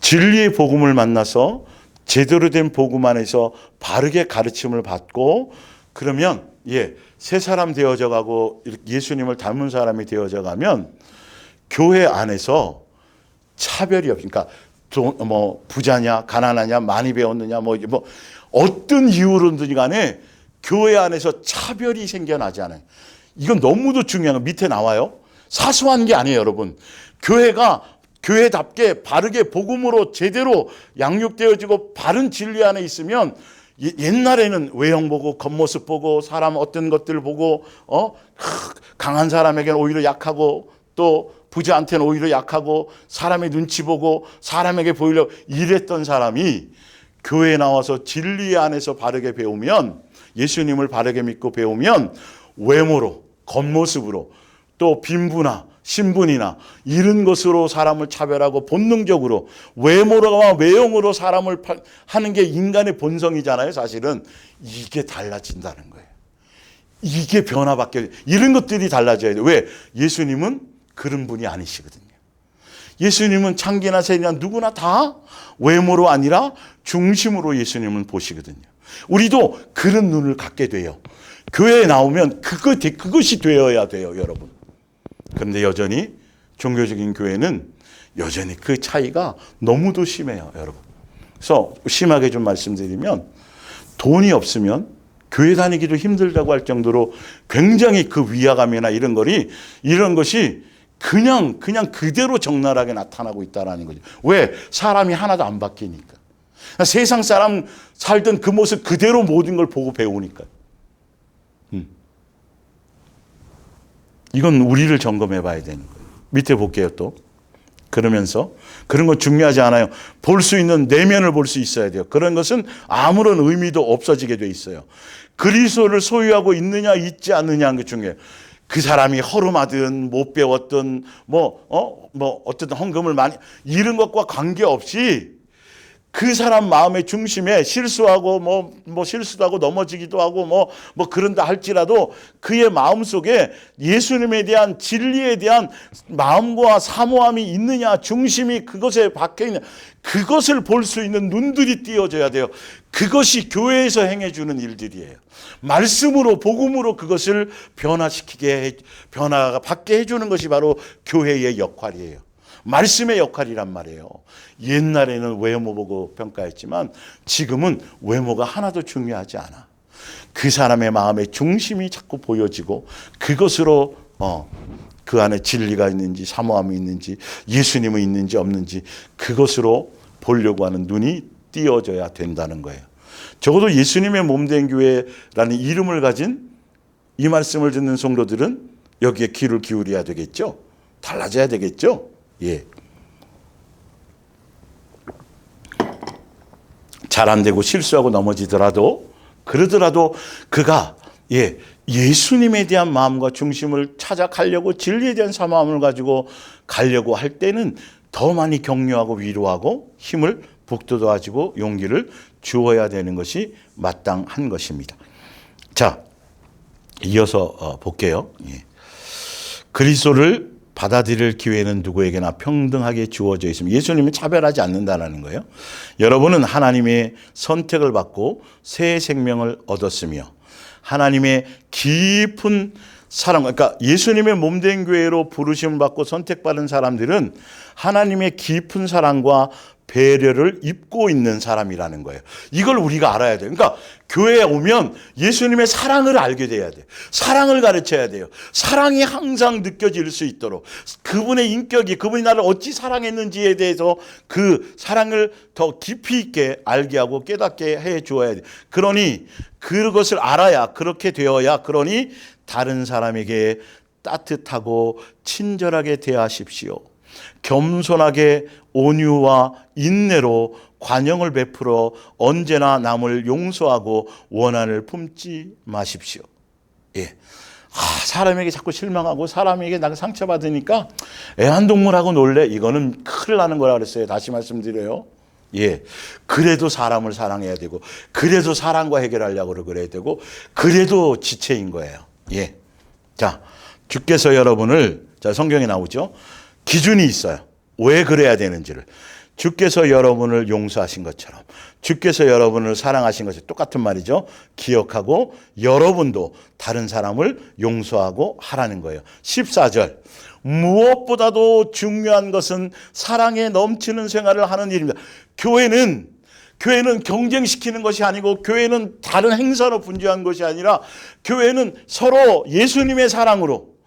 진리의 복음을 만나서 제대로 된 복음 안에서 바르게 가르침을 받고 그러면 새 사람 되어져 가고 예수님을 닮은 사람이 되어져 가면 교회 안에서 차별이 없으니까 뭐 부자냐 가난하냐 많이 배웠느냐 뭐 어떤 이유로든 간에 교회 안에서 차별이 생겨나지 않아요. 이건 너무도 중요한 거 밑에 나와요. 사소한 게 아니에요, 여러분. 교회가 교회답게 바르게 복음으로 제대로 양육되어지고 바른 진리 안에 있으면 옛날에는 외형 보고 겉모습 보고 사람 어떤 것들 보고 강한 사람에게는 오히려 약하고 또 부자한테는 오히려 약하고 사람의 눈치 보고 사람에게 보이려고 이랬던 사람이 교회에 나와서 진리 안에서 바르게 배우면 예수님을 바르게 믿고 배우면 외모로 겉모습으로 또 빈부나 신분이나 이런 것으로 사람을 차별하고 본능적으로 외모로와 외형으로 사람을 하는 게 인간의 본성이잖아요. 사실은 이게 달라진다는 거예요. 이게 변화받게 이런 것들이 달라져야 돼요. 왜? 예수님은 그런 분이 아니시거든요. 예수님은 창기나 세리나 누구나 다 외모로 아니라 중심으로 예수님은 보시거든요. 우리도 그런 눈을 갖게 돼요. 교회에 나오면 그것이 되어야 돼요, 여러분. 그런데 여전히 종교적인 교회는 여전히 그 차이가 너무도 심해요, 여러분. 그래서 심하게 좀 말씀드리면 돈이 없으면 교회 다니기도 힘들다고 할 정도로 굉장히 그 위화감이나 이런 것이 그냥 그대로 적나라하게 나타나고 있다는 거죠. 왜? 사람이 하나도 안 바뀌니까. 세상 사람 살던 그 모습 그대로 모든 걸 보고 배우니까. 이건 우리를 점검해 봐야 되는 거예요. 밑에 볼게요, 또. 그러면서 그런 건 중요하지 않아요. 볼 수 있는 내면을 볼 수 있어야 돼요. 그런 것은 아무런 의미도 없어지게 돼 있어요. 그리스도를 소유하고 있느냐 있지 않느냐 하는 게 중요해요. 그 사람이 허름하든 못 배웠든 어쨌든 헌금을 많이 이런 것과 관계없이 그 사람 마음의 중심에 실수하고 뭐 실수도 하고 넘어지기도 하고 뭐 그런다 할지라도 그의 마음 속에 예수님에 대한 진리에 대한 마음과 사모함이 있느냐, 중심이 그것에 박혀 있느냐, 그것을 볼 수 있는 눈들이 띄어져야 돼요. 그것이 교회에서 행해주는 일들이에요. 말씀으로 복음으로 그것을 변화가 받게 해주는 것이 바로 교회의 역할이에요. 말씀의 역할이란 말이에요. 옛날에는 외모 보고 평가했지만 지금은 외모가 하나도 중요하지 않아. 그 사람의 마음의 중심이 자꾸 보여지고 그것으로 그 안에 진리가 있는지 사모함이 있는지 예수님이 있는지 없는지 그것으로 보려고 하는 눈이 띄어져야 된다는 거예요. 적어도 예수님의 몸된 교회라는 이름을 가진 이 말씀을 듣는 성도들은 여기에 귀를 기울여야 되겠죠. 달라져야 되겠죠. 잘 안 되고 실수하고 넘어지더라도 그러더라도 그가 예수님에 대한 마음과 중심을 찾아가려고 진리에 대한 사모함을 가지고 가려고 할 때는 더 많이 격려하고 위로하고 힘을 북돋아주고 용기를 주어야 되는 것이 마땅한 것입니다. 자, 이어서 볼게요. 그리스도를 받아들일 기회는 누구에게나 평등하게 주어져 있습니다. 예수님은 차별하지 않는다는 거예요. 여러분은 하나님의 선택을 받고 새 생명을 얻었으며 하나님의 깊은 사랑, 그러니까 예수님의 몸된 교회로 부르심을 받고 선택받은 사람들은 하나님의 깊은 사랑과 배려를 입고 있는 사람이라는 거예요. 이걸 우리가 알아야 돼요. 그러니까 교회에 오면 예수님의 사랑을 알게 돼야 돼요. 사랑을 가르쳐야 돼요. 사랑이 항상 느껴질 수 있도록 그분의 인격이 그분이 나를 어찌 사랑했는지에 대해서 그 사랑을 더 깊이 있게 알게 하고 깨닫게 해 주어야 돼요. 그러니 그것을 알아야 그렇게 되어야 그러니 다른 사람에게 따뜻하고 친절하게 대하십시오. 겸손하게 온유와 인내로 관용을 베풀어 언제나 남을 용서하고 원한을 품지 마십시오. 예. 사람에게 자꾸 실망하고 사람에게 나가 상처받으니까 애완동물하고 놀래. 이거는 큰일 나는 거라 그랬어요. 다시 말씀드려요. 예. 그래도 사람을 사랑해야 되고, 그래도 사랑과 해결하려고 그래야 되고, 그래도 지체인 거예요. 예. 자, 주께서 여러분을, 자, 성경에 나오죠. 기준이 있어요. 왜 그래야 되는지를. 주께서 여러분을 용서하신 것처럼 주께서 여러분을 사랑하신 것이 똑같은 말이죠. 기억하고 여러분도 다른 사람을 용서하고 하라는 거예요. 14절. 무엇보다도 중요한 것은 사랑에 넘치는 생활을 하는 일입니다. 교회는 경쟁시키는 것이 아니고, 교회는 다른 행사로 분주한 것이 아니라, 교회는 서로 예수님의 사랑으로,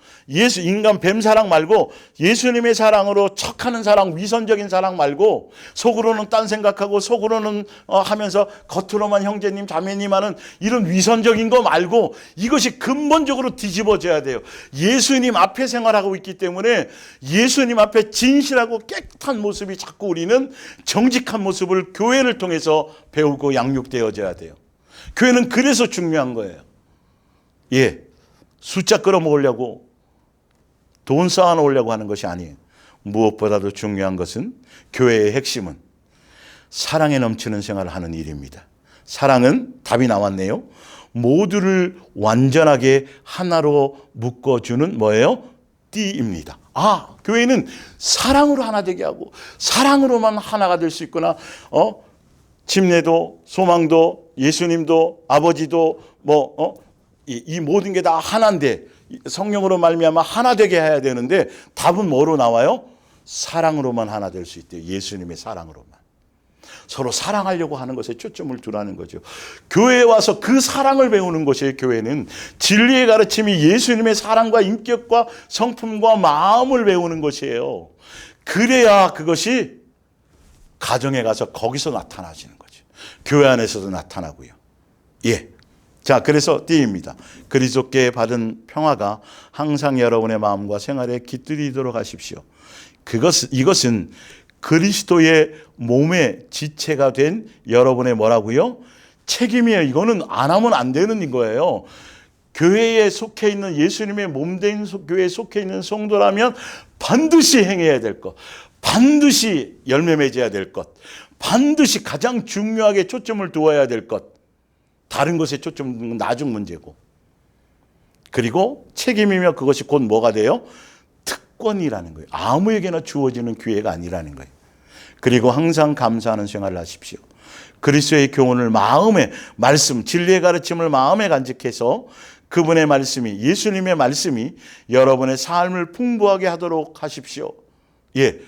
인간 뱀 사랑 말고 예수님의 사랑으로 척하는 사랑, 위선적인 사랑 말고, 속으로는 딴 생각하고 속으로는 하면서 겉으로만 형제님 자매님 하는 이런 위선적인 거 말고, 이것이 근본적으로 뒤집어져야 돼요. 예수님 앞에 생활하고 있기 때문에 예수님 앞에 진실하고 깨끗한 모습이 자꾸 우리는 정직한 모습을 교회를 통해서 배우고 양육되어져야 돼요. 교회는 그래서 중요한 거예요. 예, 숫자 끌어모으려고, 돈 쌓아놓으려고 하는 것이 아니에요. 무엇보다도 중요한 것은, 교회의 핵심은 사랑에 넘치는 생활을 하는 일입니다. 사랑은 답이 나왔네요. 모두를 완전하게 하나로 묶어주는 뭐예요? 띠입니다. 교회는 사랑으로 하나 되게 하고 사랑으로만 하나가 될 수 있구나. 침례도 소망도 예수님도 아버지도 이 모든 게 다 하나인데, 성령으로 말미암아 하나 되게 해야 되는데, 답은 뭐로 나와요? 사랑으로만 하나 될 수 있대요. 예수님의 사랑으로만. 서로 사랑하려고 하는 것에 초점을 두라는 거죠. 교회에 와서 그 사랑을 배우는 것이에요. 교회는 진리의 가르침이 예수님의 사랑과 인격과 성품과 마음을 배우는 것이에요. 그래야 그것이 가정에 가서 거기서 나타나지는 거죠. 교회 안에서도 나타나고요. 예. 자, 그래서 띠입니다. 그리스도께 받은 평화가 항상 여러분의 마음과 생활에 깃들이도록 하십시오. 이것은 그리스도의 몸의 지체가 된 여러분의 뭐라고요? 책임이에요. 이거는 안 하면 안 되는 거예요. 교회에 속해 있는, 예수님의 몸된 교회에 속해 있는 성도라면 반드시 행해야 될 것, 반드시 열매 맺어야 될 것, 반드시 가장 중요하게 초점을 두어야 될 것, 다른 것에 초점을 두는 건 나중 문제고, 그리고 책임이며 그것이 곧 뭐가 돼요? 특권이라는 거예요. 아무에게나 주어지는 기회가 아니라는 거예요. 그리고 항상 감사하는 생활을 하십시오. 그리스도의 교훈을 마음에, 말씀, 진리의 가르침을 마음에 간직해서 그분의 말씀이, 예수님의 말씀이 여러분의 삶을 풍부하게 하도록 하십시오. 예,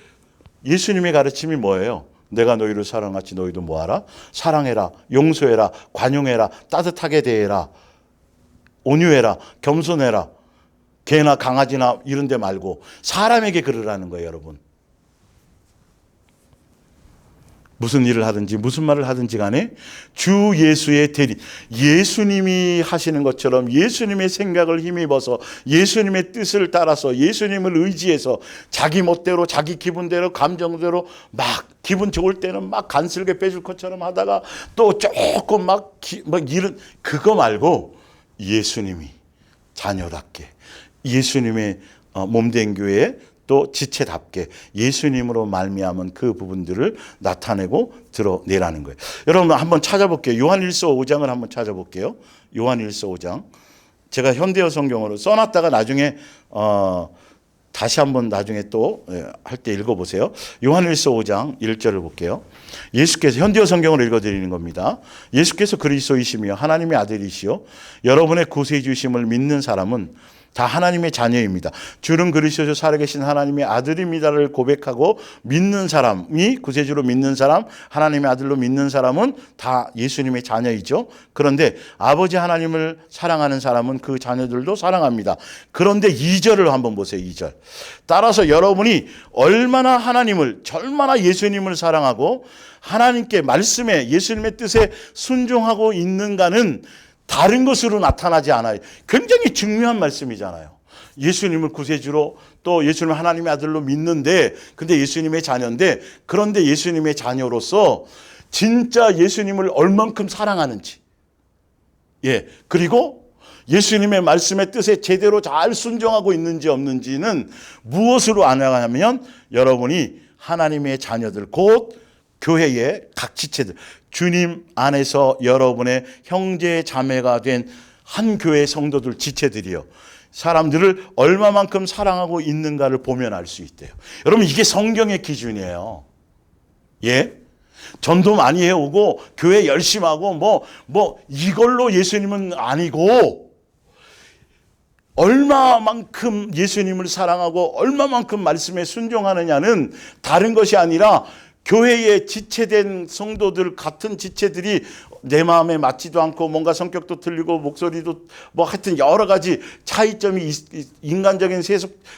예수님의 가르침이 뭐예요? 내가 너희를 사랑하지 너희도 뭐하라? 사랑해라, 용서해라, 관용해라, 따뜻하게 대해라, 온유해라, 겸손해라. 개나 강아지나 이런 데 말고 사람에게 그러라는 거예요, 여러분. 무슨 일을 하든지 무슨 말을 하든지 간에 주 예수의 대리, 예수님이 하시는 것처럼 예수님의 생각을 힘입어서 예수님의 뜻을 따라서 예수님을 의지해서 자기 멋대로 자기 기분대로 감정대로 막 기분 좋을 때는 막 간슬게 빼줄 것처럼 하다가 또 조금 막 이런 그거 말고 예수님이 자녀답게 예수님의 몸된 교회에 또 지체답게 예수님으로 말미암은 그 부분들을 나타내고 드러내라는 거예요. 여러분 한번 찾아볼게요. 요한일서 5장을 한번 찾아볼게요. 요한일서 5장. 제가 현대어 성경으로 써놨다가 나중에 다시 한번 나중에 또 할 때 읽어보세요. 요한일서 5장 1절을 볼게요. 예수께서, 현대어 성경을 읽어드리는 겁니다. 예수께서 그리스도이시며 하나님의 아들이시요 여러분의 구세주심을 믿는 사람은 다 하나님의 자녀입니다. 주는 그리스도로 살아계신 하나님의 아들입니다를 고백하고 믿는 사람이, 구세주로 믿는 사람, 하나님의 아들로 믿는 사람은 다 예수님의 자녀이죠. 그런데 아버지 하나님을 사랑하는 사람은 그 자녀들도 사랑합니다. 그런데 2절을 한번 보세요. 2절. 따라서 여러분이 얼마나 얼마나 예수님을 사랑하고 하나님께 말씀에 예수님의 뜻에 순종하고 있는가는 다른 것으로 나타나지 않아요. 굉장히 중요한 말씀이잖아요. 예수님을 구세주로 또 예수님을 하나님의 아들로 믿는데, 근데 예수님의 자녀인데, 그런데 예수님의 자녀로서 진짜 예수님을 얼만큼 사랑하는지, 예, 그리고 예수님의 말씀의 뜻에 제대로 잘 순종하고 있는지 없는지는 무엇으로 알아가냐면, 여러분이 하나님의 자녀들, 곧 교회의 각 지체들, 주님 안에서 여러분의 형제 자매가 된 한 교회 성도들, 지체들이요, 사람들을 얼마만큼 사랑하고 있는가를 보면 알 수 있대요. 여러분, 이게 성경의 기준이에요. 예? 전도 많이 해오고 교회 열심히 하고 이걸로 예수님은 아니고, 얼마만큼 예수님을 사랑하고 얼마만큼 말씀에 순종하느냐는 다른 것이 아니라, 교회에 지체된 성도들, 같은 지체들이 내 마음에 맞지도 않고 뭔가 성격도 틀리고 목소리도 하여튼 여러 가지 차이점이, 인간적인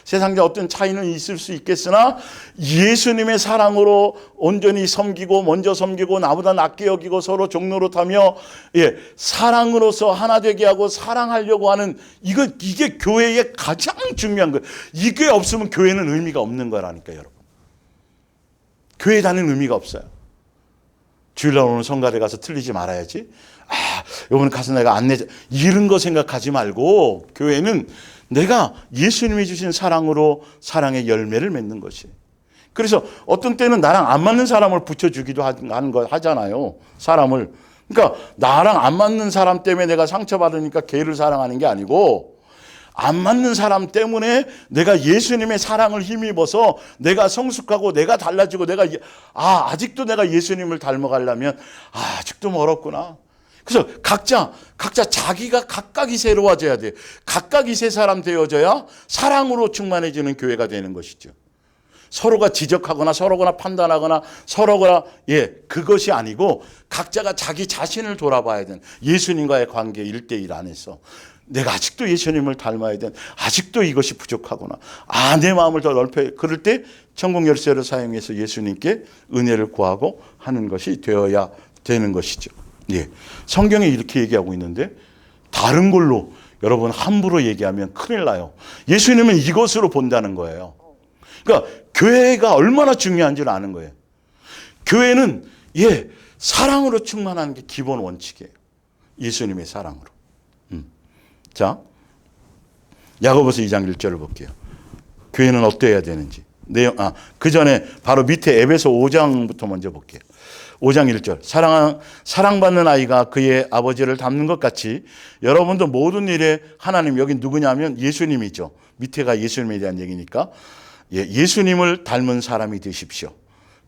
세상적 어떤 차이는 있을 수 있겠으나, 예수님의 사랑으로 온전히 섬기고, 먼저 섬기고, 나보다 낫게 여기고, 서로 종로로 타며, 예, 사랑으로서 하나 되게 하고 사랑하려고 하는, 이게 교회의 가장 중요한 거예요. 이게 없으면 교회는 의미가 없는 거라니까요, 여러분. 교회 다니는 의미가 없어요. 주일날 오늘 성가대 가서 틀리지 말아야지. 이번에 가서 내가 안내, 이런 거 생각하지 말고, 교회는 내가 예수님이 주신 사랑으로 사랑의 열매를 맺는 것이. 그래서 어떤 때는 나랑 안 맞는 사람을 붙여주기도 하는 거 하잖아요. 사람을. 그러니까 나랑 안 맞는 사람 때문에 내가 상처받으니까 걔를 사랑하는 게 아니고, 안 맞는 사람 때문에 내가 예수님의 사랑을 힘입어서 내가 성숙하고 내가 달라지고, 내가 아직도 내가 예수님을 닮아가려면 아직도 멀었구나. 그래서 각자 자기가 각각이 새로워져야 돼. 각각이 새 사람 되어져야 사랑으로 충만해지는 교회가 되는 것이죠. 서로가 지적하거나 서로가 판단하거나 서로가, 예, 그것이 아니고 각자가 자기 자신을 돌아봐야 되는, 예수님과의 관계 1대1 안에서 내가 아직도 예수님을 닮아야 되는, 아직도 이것이 부족하구나. 내 마음을 더 넓혀. 그럴 때 천국 열쇠를 사용해서 예수님께 은혜를 구하고 하는 것이 되어야 되는 것이죠. 예. 성경에 이렇게 얘기하고 있는데, 다른 걸로 여러분 함부로 얘기하면 큰일 나요. 예수님은 이것으로 본다는 거예요. 그러니까 교회가 얼마나 중요한지를 아는 거예요. 교회는, 예, 사랑으로 충만하는 게 기본 원칙이에요. 예수님의 사랑으로. 자, 야고보서 2장 1절을 볼게요. 교회는 어때야 되는지. 그 전에 바로 밑에 에베소 5장부터 먼저 볼게요. 5장 1절. 사랑받는 아이가 그의 아버지를 닮는 것 같이 여러분도 모든 일에 하나님, 여기 누구냐면 예수님이죠. 밑에가 예수님에 대한 얘기니까, 예, 예수님을 닮은 사람이 되십시오.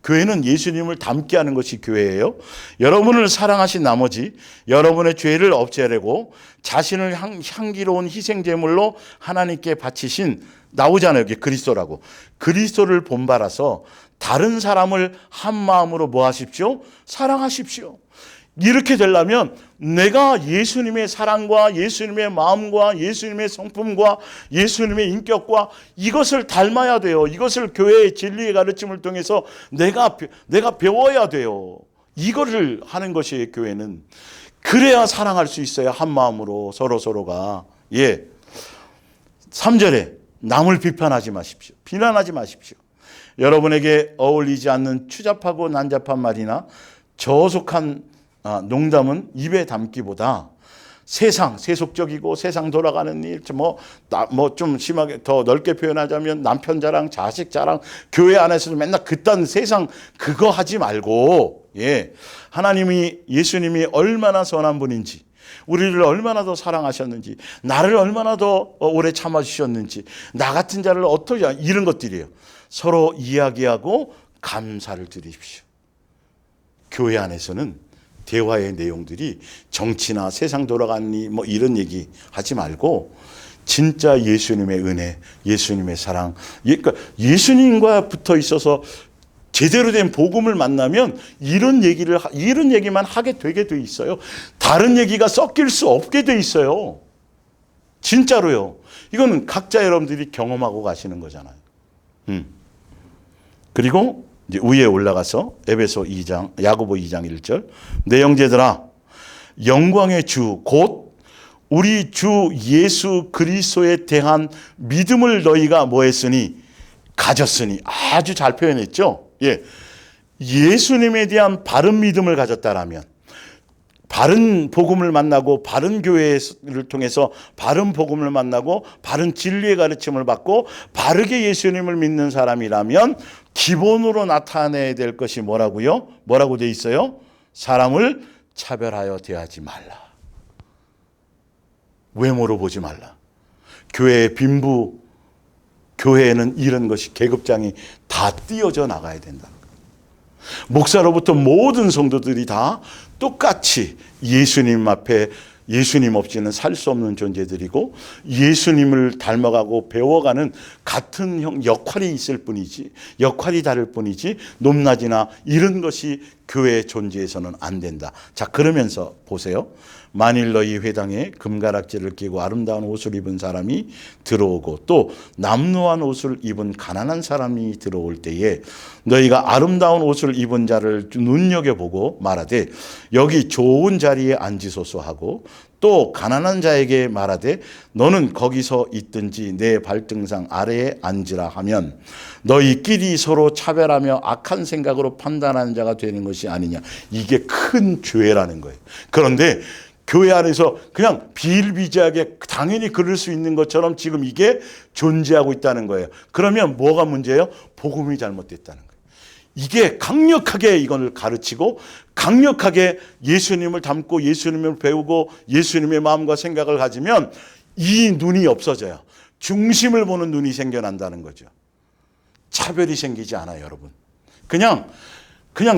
교회는 예수님을 닮게 하는 것이 교회예요. 여러분을 사랑하신 나머지 여러분의 죄를 없애려고 자신을 향기로운 희생제물로 하나님께 바치신, 나오잖아요, 여기 그리스도라고. 그리스도를 본받아서 다른 사람을 한 마음으로 뭐 하십시오? 사랑하십시오. 이렇게 되려면 내가 예수님의 사랑과 예수님의 마음과 예수님의 성품과 예수님의 인격과 이것을 닮아야 돼요. 이것을 교회의 진리의 가르침을 통해서 내가 배워야 돼요. 이거를 하는 것이 교회는. 그래야 사랑할 수 있어요. 한 마음으로 서로가. 예. 3절에 남을 비판하지 마십시오. 비난하지 마십시오. 여러분에게 어울리지 않는 추잡하고 난잡한 말이나 저속한 농담은 입에 담기보다 세속적이고 세상 돌아가는 일, 좀 심하게 더 넓게 표현하자면 남편 자랑, 자식 자랑, 교회 안에서도 맨날 그딴 세상 그거 하지 말고, 예, 하나님이, 예수님이 얼마나 선한 분인지, 우리를 얼마나 더 사랑하셨는지, 나를 얼마나 더 오래 참아주셨는지, 나 같은 자를 어떻게, 이런 것들이에요. 서로 이야기하고 감사를 드리십시오. 교회 안에서는 대화의 내용들이 정치나 세상 돌아가니 이런 얘기 하지 말고, 진짜 예수님의 은혜, 예수님의 사랑, 그러니까 예수님과 붙어 있어서 제대로 된 복음을 만나면 이런 얘기만 하게 되게 돼 있어요. 다른 얘기가 섞일 수 없게 돼 있어요. 진짜로요. 이거는 각자 여러분들이 경험하고 가시는 거잖아요. 그리고 이제 위에 올라가서 에베소 2장, 야고보 2장 1절. 내 형제들아, 영광의 주 곧 우리 주 예수 그리스도에 대한 믿음을 너희가 뭐 했으니? 가졌으니. 아주 잘 표현했죠. 예. 예수님에 대한 바른 믿음을 가졌다라면, 바른 복음을 만나고 바른 교회를 통해서 바른 복음을 만나고 바른 진리의 가르침을 받고 바르게 예수님을 믿는 사람이라면 기본으로 나타내야 될 것이 뭐라고요? 뭐라고 돼 있어요? 사람을 차별하여 대하지 말라. 외모로 보지 말라. 교회의 빈부, 교회에는 이런 것이 계급장이 다 띄어져 나가야 된다. 목사로부터 모든 성도들이 다 똑같이 예수님 앞에 예수님 없이는 살 수 없는 존재들이고 예수님을 닮아가고 배워가는 같은 역할이 있을 뿐이지, 역할이 다를 뿐이지 높낮이나 이런 것이 교회의 존재에서는 안 된다. 자, 그러면서 보세요. 만일 너희 회당에 금가락지를 끼고 아름다운 옷을 입은 사람이 들어오고 또 남루한 옷을 입은 가난한 사람이 들어올 때에 너희가 아름다운 옷을 입은 자를 눈여겨보고 말하되 여기 좋은 자리에 앉으소서 하고 또 가난한 자에게 말하되 너는 거기서 있든지 내 발등상 아래에 앉으라 하면 너희끼리 서로 차별하며 악한 생각으로 판단하는 자가 되는 것이 아니냐. 이게 큰 죄라는 거예요. 그런데 교회 안에서 그냥 비일비재하게 당연히 그럴 수 있는 것처럼 지금 이게 존재하고 있다는 거예요. 그러면 뭐가 문제예요? 복음이 잘못됐다는 거예요. 이게 강력하게 이걸 가르치고 강력하게 예수님을 닮고 예수님을 배우고 예수님의 마음과 생각을 가지면 이 눈이 없어져요. 중심을 보는 눈이 생겨난다는 거죠. 차별이 생기지 않아요, 여러분. 그냥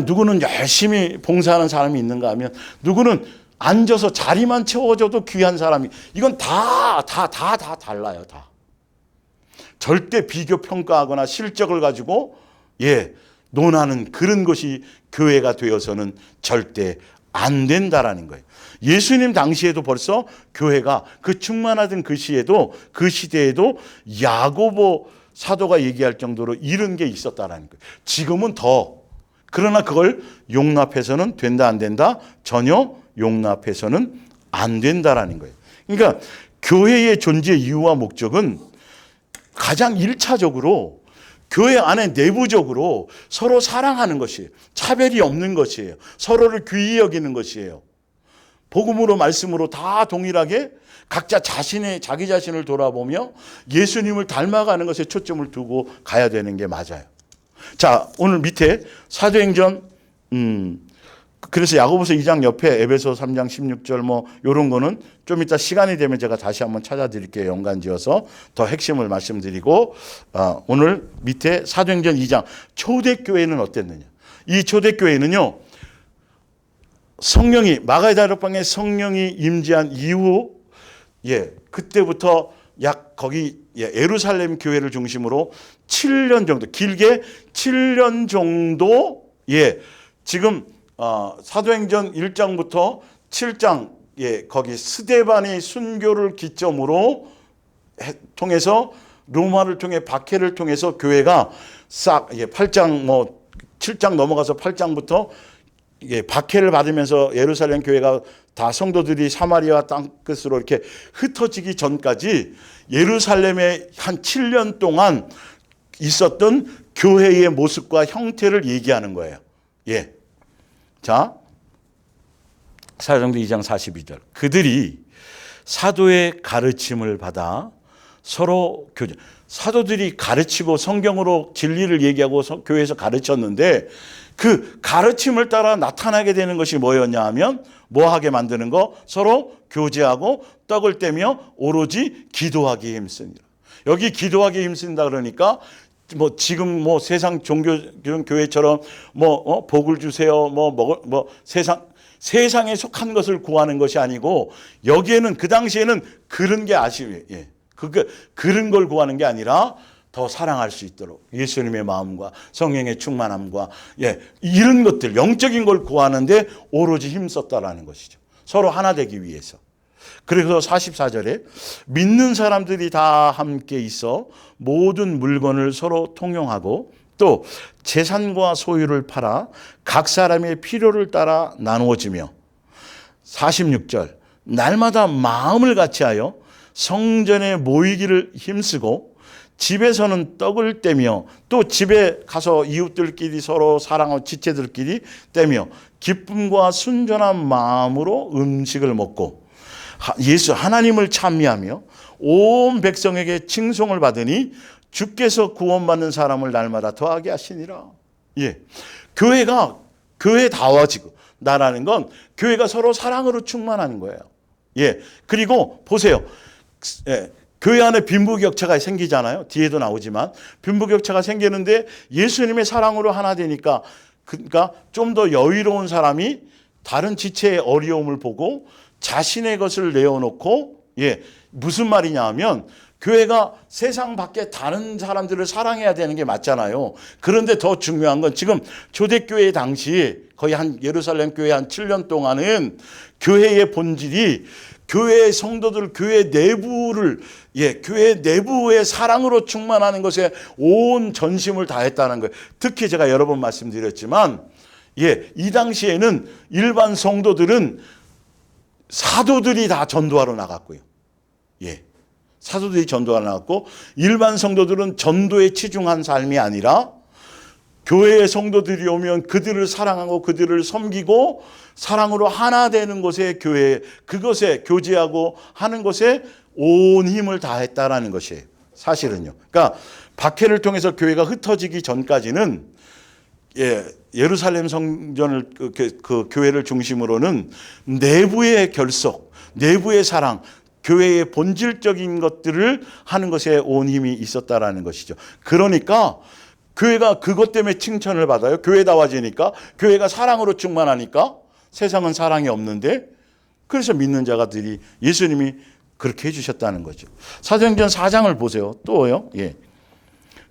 누구는 열심히 봉사하는 사람이 있는가 하면 누구는 앉아서 자리만 채워줘도 귀한 사람이, 이건 다 달라요, 다. 절대 비교 평가하거나 실적을 가지고 논하는 그런 것이 교회가 되어서는 절대 안 된다라는 거예요. 예수님 당시에도 벌써 교회가 그 충만하던 그 시대에도 야고보 사도가 얘기할 정도로 이런 게 있었다라는 거예요. 지금은 더. 그러나 그걸 용납해서는 된다 안 된다? 전혀 용납해서는 안 된다라는 거예요. 그러니까 교회의 존재 이유와 목적은 가장 1차적으로 교회 안에 내부적으로 서로 사랑하는 것이에요. 차별이 없는 것이에요. 서로를 귀히 여기는 것이에요. 복음으로 말씀으로 다 동일하게 각자 자기 자신을 돌아보며 예수님을 닮아가는 것에 초점을 두고 가야 되는 게 맞아요. 자, 오늘 밑에 사도행전 그래서 야고보서 2장 옆에 에베소 3장 16절 뭐 이런 거는 좀 이따 시간이 되면 제가 다시 한번 찾아드릴게요. 연관지어서 더 핵심을 말씀드리고 오늘 밑에 사도행전 2장 초대교회는 어땠느냐. 이 초대교회는요. 성령이 마가다락방에 성령이 임재한 이후 그때부터 약 거기 예루살렘 교회를 중심으로 7년 정도 길게 7년 정도 지금 사도행전 1장부터 7장 거기 스데반의 순교를 기점으로 통해서 로마를 통해 박해를 통해서 교회가 싹 8장 7장 넘어가서 8장부터 박해를 받으면서 예루살렘 교회가 다 성도들이 사마리아 땅끝으로 이렇게 흩어지기 전까지 예루살렘에 한 7년 동안 있었던 교회의 모습과 형태를 얘기하는 거예요. 자, 사도행전 2장 42절. 그들이 사도의 가르침을 받아 서로 사도들이 가르치고 성경으로 진리를 얘기하고 교회에서 가르쳤는데 그 가르침을 따라 나타나게 되는 것이 뭐였냐 하면 뭐하게 만드는 거? 서로 교제하고 떡을 떼며 오로지 기도하기에 힘쓰니라. 여기 기도하기에 힘쓴다 그러니까 지금 세상 종교 교회처럼 복을 주세요 세상에 속한 것을 구하는 것이 아니고 여기에는 그 당시에는 그런 게 그런 걸 구하는 게 아니라 더 사랑할 수 있도록 예수님의 마음과 성령의 충만함과 이런 것들 영적인 걸 구하는데 오로지 힘썼다라는 것이죠. 서로 하나 되기 위해서. 그래서 44절에 믿는 사람들이 다 함께 있어 모든 물건을 서로 통용하고 또 재산과 소유를 팔아 각 사람의 필요를 따라 나누어지며 46절 날마다 마음을 같이하여 성전에 모이기를 힘쓰고 집에서는 떡을 떼며 또 집에 가서 이웃들끼리 서로 사랑하고 지체들끼리 떼며 기쁨과 순전한 마음으로 음식을 먹고 예수 하나님을 찬미하며 온 백성에게 칭송을 받으니 주께서 구원받는 사람을 날마다 더하게 하시니라. 예, 교회다워지고 나라는 건 교회가 서로 사랑으로 충만하는 거예요. 예, 그리고 보세요. 예, 교회 안에 빈부격차가 생기잖아요. 뒤에도 나오지만 빈부격차가 생기는데 예수님의 사랑으로 하나 되니까 그러니까 좀 더 여유로운 사람이 다른 지체의 어려움을 보고 자신의 것을 내어놓고 예, 무슨 말이냐 하면 교회가 세상 밖에 다른 사람들을 사랑해야 되는 게 맞잖아요. 그런데 더 중요한 건 지금 초대교회 당시 거의 한 예루살렘 교회 한 7년 동안은 교회의 본질이 교회의 성도들, 교회 내부를, 교회 내부의 사랑으로 충만하는 것에 온 전심을 다했다는 거예요. 특히 제가 여러 번 말씀드렸지만, 이 당시에는 일반 성도들은 사도들이 다 전도하러 나갔고요. 사도들이 전도하러 나갔고, 일반 성도들은 전도에 치중한 삶이 아니라, 교회의 성도들이 오면 그들을 사랑하고 그들을 섬기고 사랑으로 하나 되는 것에 교회, 그것에 교제하고 하는 것에 온 힘을 다했다라는 것이에요. 사실은요. 그러니까 박해를 통해서 교회가 흩어지기 전까지는 예루살렘 성전을 그 교회를 중심으로는 내부의 결속, 내부의 사랑, 교회의 본질적인 것들을 하는 것에 온 힘이 있었다라는 것이죠. 그러니까 교회가 그것 때문에 칭찬을 받아요. 교회다워지니까, 교회가 사랑으로 충만하니까 세상은 사랑이 없는데, 그래서 믿는 자가들이 예수님이 그렇게 해주셨다는 거죠. 사도행전 4장을 보세요. 또요.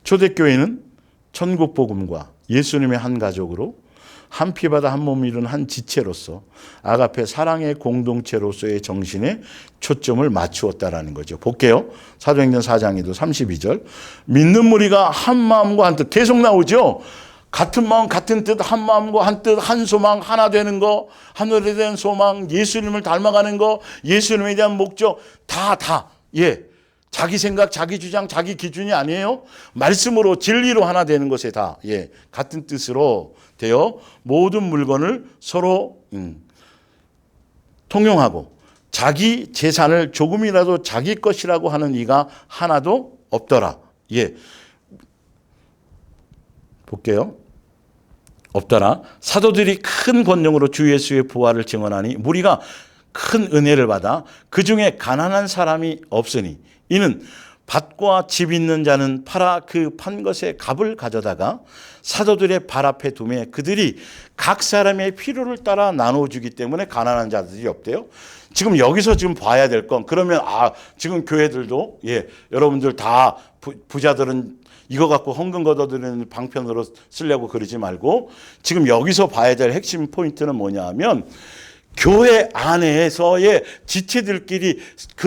초대교회는 천국복음과 예수님의 한 가족으로 한 피바다 한 몸 이룬 한 지체로서 아가페 사랑의 공동체로서의 정신에 초점을 맞추었다라는 거죠. 볼게요. 사도행전 4장에도 32절. 믿는 무리가 한 마음과 한 뜻, 계속 나오죠. 같은 마음, 같은 뜻, 한 마음과 한 뜻, 한 소망, 하나 되는 거, 하늘에 대한 소망, 예수님을 닮아가는 거, 예수님에 대한 목적, 다. 자기 생각, 자기 주장, 자기 기준이 아니에요. 말씀으로, 진리로 하나 되는 것에 다, 같은 뜻으로 되어 모든 물건을 서로 통용하고 자기 재산을 조금이라도 자기 것이라고 하는 이가 하나도 없더라. 볼게요. 없더라. 사도들이 큰 권능으로 주 예수의 부활을 증언하니 무리가 큰 은혜를 받아 그 중에 가난한 사람이 없으니 이는 밭과 집 있는 자는 팔아 그 판 것의 값을 가져다가 사도들의 발 앞에 두매 그들이 각 사람의 필요를 따라 나눠주기 때문에 가난한 자들이 없대요. 지금 여기서 지금 봐야 될 건 그러면 지금 교회들도 여러분들 다 부자들은 이거 갖고 헌금 걷어들이는 방편으로 쓰려고 그러지 말고 지금 여기서 봐야 될 핵심 포인트는 뭐냐 하면 교회 안에서의 지체들끼리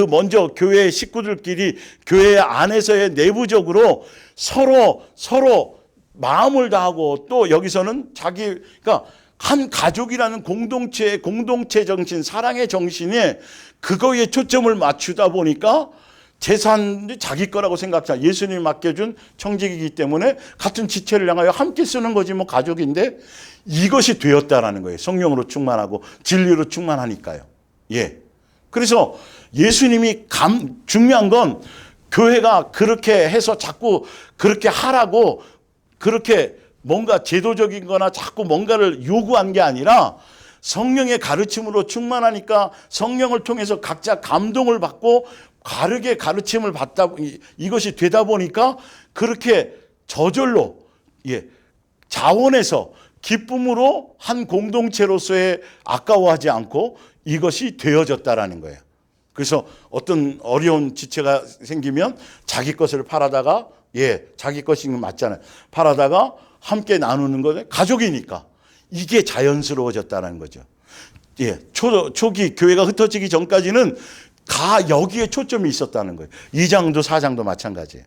먼저 교회 식구들끼리 교회 안에서의 내부적으로 서로 마음을 다하고 또 여기서는 그러니까 한 가족이라는 공동체 정신, 사랑의 정신에 그거에 초점을 맞추다 보니까 재산이 자기 거라고 생각하자. 예수님이 맡겨준 청직이기 때문에 같은 지체를 향하여 함께 쓰는 거지 뭐 가족인데 이것이 되었다라는 거예요. 성령으로 충만하고 진리로 충만하니까요. 그래서 예수님이 중요한 건 교회가 그렇게 해서 자꾸 그렇게 하라고 그렇게 뭔가 제도적인 거나 자꾸 뭔가를 요구한 게 아니라 성령의 가르침으로 충만하니까 성령을 통해서 각자 감동을 받고 다르게 가르침을 받다 이것이 되다 보니까 그렇게 저절로 자원해서 기쁨으로 한 공동체로서의 아까워하지 않고 이것이 되어졌다라는 거예요. 그래서 어떤 어려운 지체가 생기면 자기 것을 팔아다가 자기 것인 건 맞잖아요. 팔아다가 함께 나누는 거는 가족이니까 이게 자연스러워졌다는 거죠. 초기 교회가 흩어지기 전까지는 다 여기에 초점이 있었다는 거예요. 2장도 4장도 마찬가지예요.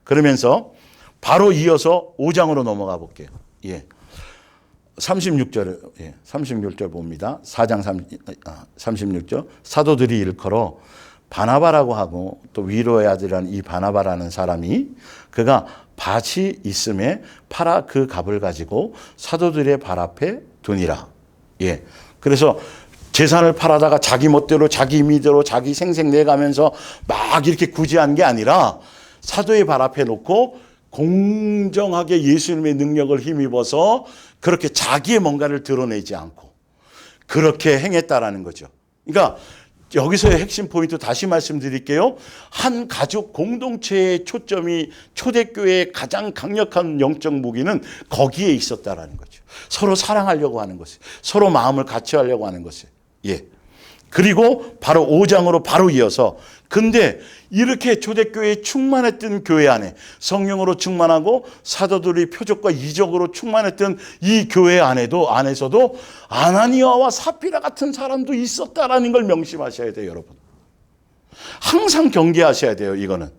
그러면서 바로 이어서 5장으로 넘어가 볼게요. 36절, 36절 봅니다. 4장 36절. 사도들이 일컬어 바나바라고 하고 또 위로의 아들이라는 이 바나바라는 사람이 그가 밭이 있음에 팔아 그 값을 가지고 사도들의 발 앞에 두니라. 예. 그래서 재산을 팔아다가 자기 멋대로 자기 임의대로 자기 생색 내가면서 막 이렇게 구제한 게 아니라 사도의 발 앞에 놓고 공정하게 예수님의 능력을 힘입어서 그렇게 자기의 뭔가를 드러내지 않고 그렇게 행했다라는 거죠. 그러니까 여기서의 핵심 포인트 다시 말씀드릴게요. 한 가족 공동체의 초점이 초대교회의 가장 강력한 영적 무기는 거기에 있었다라는 거죠. 서로 사랑하려고 하는 것을, 서로 마음을 같이 하려고 하는 것을. 예. 그리고 바로 5장으로 바로 이어서 근데 이렇게 초대교회에 충만했던 교회 안에 성령으로 충만하고 사도들이 표적과 이적으로 충만했던 이 교회 안에서도 아나니아와 삽비라 같은 사람도 있었다라는 걸 명심하셔야 돼요, 여러분. 항상 경계하셔야 돼요, 이거는.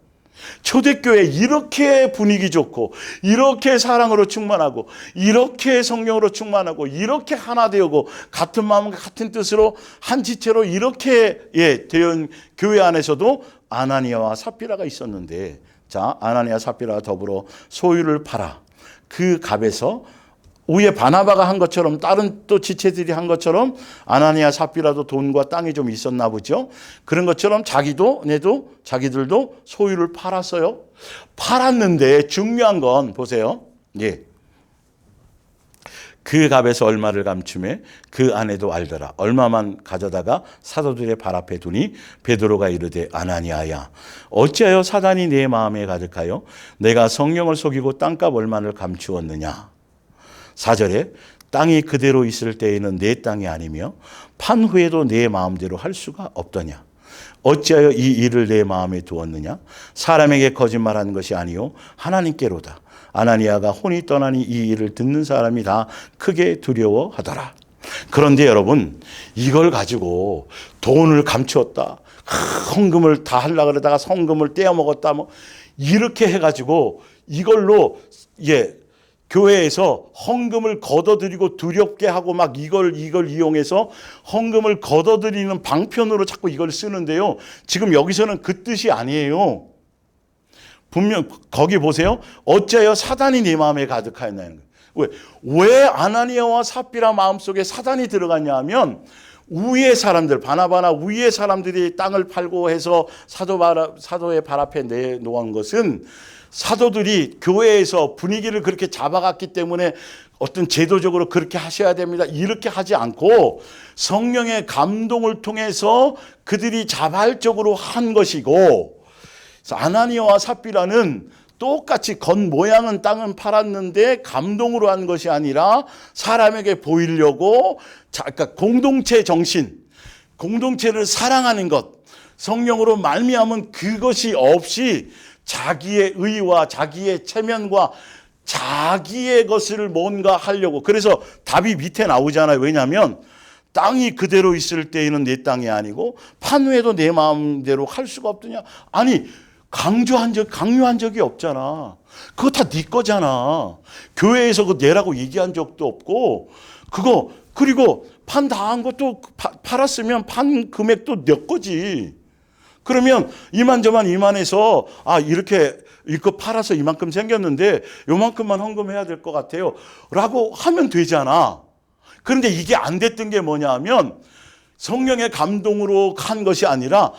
초대교회 이렇게 분위기 좋고 이렇게 사랑으로 충만하고 이렇게 성령으로 충만하고 이렇게 하나 되고 같은 마음과 같은 뜻으로 한 지체로 이렇게 되어 교회 안에서도 아나니아와 삽비라가 있었는데 자 아나니아 삽비라가 더불어 소유를 팔아 그 값에서 위에 바나바가 한 것처럼 다른 또 지체들이 한 것처럼 아나니아 삽비라도 돈과 땅이 좀 있었나 보죠. 그런 것처럼 자기들도 소유를 팔았어요. 팔았는데 중요한 건 보세요. 예. 그 값에서 얼마를 감추매 그 아내도 알더라. 얼마만 가져다가 사도들의 발 앞에 두니 베드로가 이르되 아나니아야 어찌하여 사단이 내 마음에 가득하여 내가 성령을 속이고 땅값 얼마를 감추었느냐. 4절에 땅이 그대로 있을 때에는 내 땅이 아니며 판 후에도 내 마음대로 할 수가 없더냐. 어찌하여 이 일을 내 마음에 두었느냐. 사람에게 거짓말하는 것이 아니요 하나님께로다. 아나니아가 혼이 떠나니 이 일을 듣는 사람이 다 크게 두려워하더라. 그런데 여러분 이걸 가지고 돈을 감추었다. 헌금을 다 하려고 그러다가 헌금을 떼어먹었다. 뭐 이렇게 해가지고 이걸로 교회에서 헌금을 걷어들이고 두렵게 하고 막 이걸 이용해서 헌금을 걷어들이는 방편으로 자꾸 이걸 쓰는데요. 지금 여기서는 그 뜻이 아니에요. 분명 거기 보세요. 어찌하여 사단이 네 마음에 가득하였나는 거예요. 왜 아나니아와 삽비라 마음속에 사단이 들어갔냐 하면 위의 사람들 바나바나 위의 사람들이 땅을 팔고 해서 사도의 발 앞에 내놓은 것은 사도들이 교회에서 분위기를 그렇게 잡아갔기 때문에 어떤 제도적으로 그렇게 하셔야 됩니다. 이렇게 하지 않고 성령의 감동을 통해서 그들이 자발적으로 한 것이고 아나니아와 삽비라는 똑같이 겉모양은 땅은 팔았는데 감동으로 한 것이 아니라 사람에게 보이려고 그러니까 공동체 정신, 공동체를 사랑하는 것, 성령으로 말미암은 그것이 없이 자기의 의와 자기의 체면과 자기의 것을 뭔가 하려고. 그래서 답이 밑에 나오잖아요. 왜냐하면 땅이 그대로 있을 때에는 내 땅이 아니고 판 후에도 내 마음대로 할 수가 없더냐. 아니 강요한 적이 없잖아. 그거 다 네 거잖아. 교회에서 그거 내라고 얘기한 적도 없고 그리고 판 다 한 것도 팔았으면 판 금액도 내 거지. 그러면 이만해서 이렇게 이거 팔아서 이만큼 생겼는데 요만큼만 헌금해야 될 것 같아요 라고 하면 되잖아. 그런데 이게 안 됐던 게 뭐냐 하면 성령의 감동으로 한 것이 아니라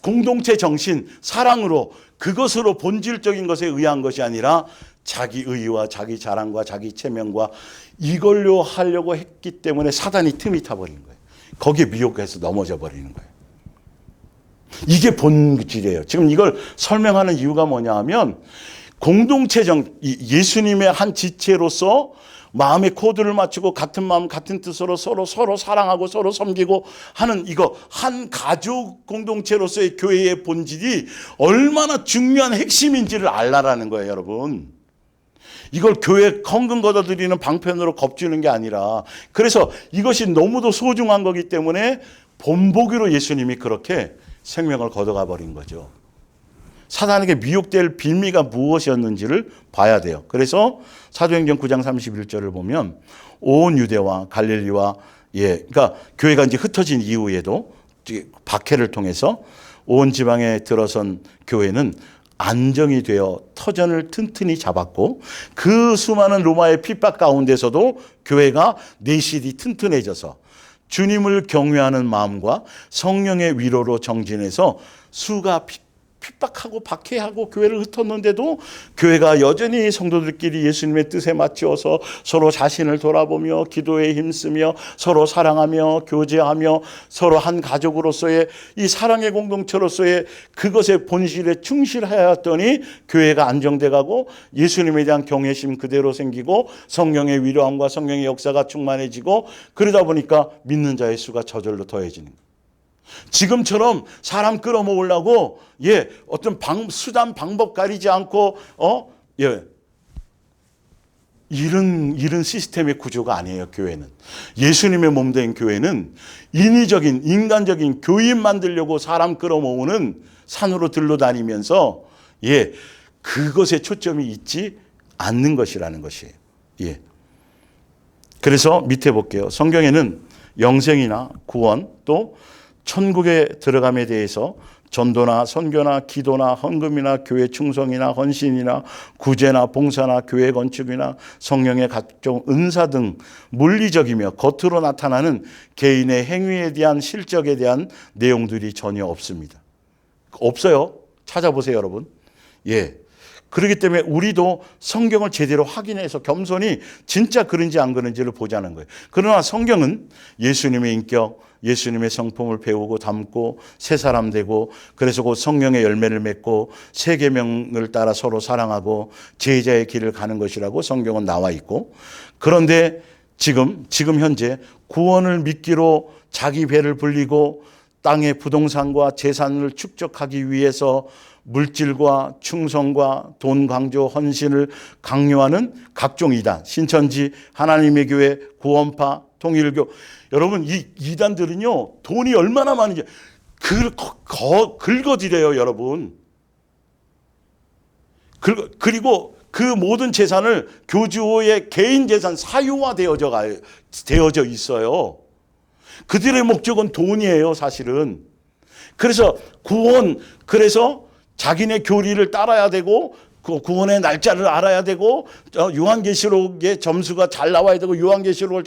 공동체 정신, 사랑으로 그것으로 본질적인 것에 의한 것이 아니라 자기 의와 자기 자랑과 자기 체면과 이걸로 하려고 했기 때문에 사단이 틈이 타버린 거예요. 거기에 미혹해서 넘어져 버리는 거예요. 이게 본질이에요. 지금 이걸 설명하는 이유가 뭐냐 하면 예수님의 한 지체로서 마음의 코드를 맞추고 같은 마음 같은 뜻으로 서로 사랑하고 서로 섬기고 하는 이거 한 가족 공동체로서의 교회의 본질이 얼마나 중요한 핵심인지를 알라라는 거예요, 여러분. 이걸 교회 헌금 걷어들이는 방편으로 겁주는 게 아니라 그래서 이것이 너무도 소중한 거기 때문에 본보기로 예수님이 그렇게 생명을 걷어가 버린 거죠. 사단에게 미혹될 빌미가 무엇이었는지를 봐야 돼요. 그래서 사도행전 9장 31절을 보면 온 유대와 갈릴리와 그러니까 교회가 이제 흩어진 이후에도 박해를 통해서 온 지방에 들어선 교회는 안정이 되어 터전을 튼튼히 잡았고 그 수많은 로마의 핍박 가운데서도 교회가 내실이 튼튼해져서 주님을 경외하는 마음과 성령의 위로로 정진해서 수가 핍박하고 박해하고 교회를 흩었는데도 교회가 여전히 성도들끼리 예수님의 뜻에 맞추어서 서로 자신을 돌아보며 기도에 힘쓰며 서로 사랑하며 교제하며 서로 한 가족으로서의 이 사랑의 공동체로서의 그것의 본질에 충실하였더니 교회가 안정돼 가고 예수님에 대한 경외심 그대로 생기고 성령의 위로함과 성령의 역사가 충만해지고 그러다 보니까 믿는 자의 수가 저절로 더해지는 거예요. 지금처럼 사람 끌어모으려고 어떤 수단 방법 가리지 않고 이런 시스템의 구조가 아니에요. 교회는 예수님의 몸된 교회는 인위적인 인간적인 교인 만들려고 사람 끌어모으는 산으로 들러다니면서 그것에 초점이 있지 않는 것이라는 것이에요. 그래서 밑에 볼게요. 성경에는 영생이나 구원 또 천국에 들어감에 대해서 전도나 선교나 기도나 헌금이나 교회 충성이나 헌신이나 구제나 봉사나 교회 건축이나 성령의 각종 은사 등 물리적이며 겉으로 나타나는 개인의 행위에 대한 실적에 대한 내용들이 전혀 없습니다. 없어요. 찾아보세요, 여러분. 그렇기 때문에 우리도 성경을 제대로 확인해서 겸손히 진짜 그런지 안 그런지를 보자는 거예요. 그러나 성경은 예수님의 인격, 예수님의 성품을 배우고 담고 새 사람 되고 그래서 그 성령의 열매를 맺고 세 계명을 따라 서로 사랑하고 제자의 길을 가는 것이라고 성경은 나와 있고, 그런데 지금 현재 구원을 믿기로 자기 배를 불리고 땅의 부동산과 재산을 축적하기 위해서 물질과 충성과 돈 강조 헌신을 강요하는 각종 이단, 신천지, 하나님의 교회, 구원파, 통일교. 여러분 이 이단들은요 돈이 얼마나 많은지 긁어들여요, 여러분. 그리고 그 모든 재산을 교주의 개인 재산 사유화 되어져 있어요. 그들의 목적은 돈이에요, 사실은. 그래서 그래서 자기네 교리를 따라야 되고 그 구원의 날짜를 알아야 되고 요한계시록의 점수가 잘 나와야 되고 요한계시록을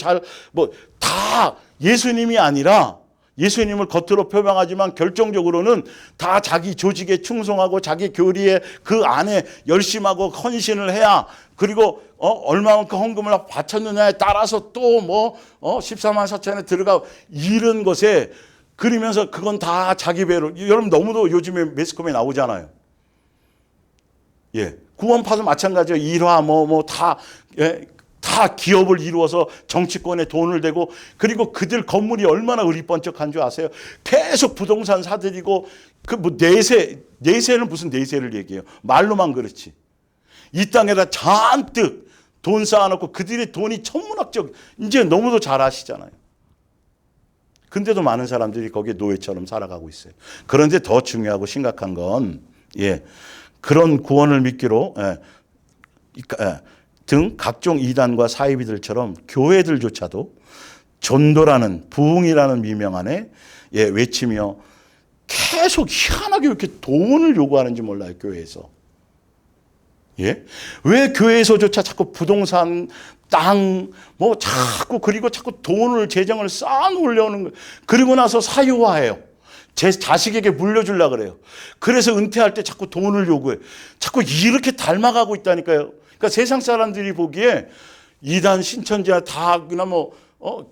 다 예수님이 아니라 예수님을 겉으로 표방하지만 결정적으로는 다 자기 조직에 충성하고 자기 교리에 그 안에 열심하고 헌신을 해야, 그리고 얼마만큼 헌금을 바쳤느냐에 따라서 또 14만 4천에 들어가고 이런 것에 그러면서 그건 다 자기 배로. 여러분 너무도 요즘에 매스컴에 나오잖아요. 구원파도 마찬가지예요. 일화 다 기업을 이루어서 정치권에 돈을 대고, 그리고 그들 건물이 얼마나 의리번쩍한 줄 아세요? 계속 부동산 사들이고 내세는 무슨 내세를 얘기해요. 말로만 그렇지. 이 땅에다 잔뜩 돈 쌓아놓고 그들의 돈이 천문학적, 이제 너무도 잘 아시잖아요. 근데도 많은 사람들이 거기에 노예처럼 살아가고 있어요. 그런데 더 중요하고 심각한 건 그런 구원을 믿기로 등 각종 이단과 사이비들처럼 교회들조차도 전도라는 부흥이라는 미명 안에 외치며 계속 희한하게 이렇게 돈을 요구하는지 몰라요, 교회에서. 왜 교회에서조차 자꾸 부동산, 땅, 그리고 자꾸 돈을, 재정을 쌓아놓으려는 거예요. 그리고 나서 사유화해요. 제 자식에게 물려주려고 그래요. 그래서 은퇴할 때 자꾸 돈을 요구해. 자꾸 이렇게 닮아가고 있다니까요. 그러니까 세상 사람들이 보기에 이단, 신천지나 다 그냥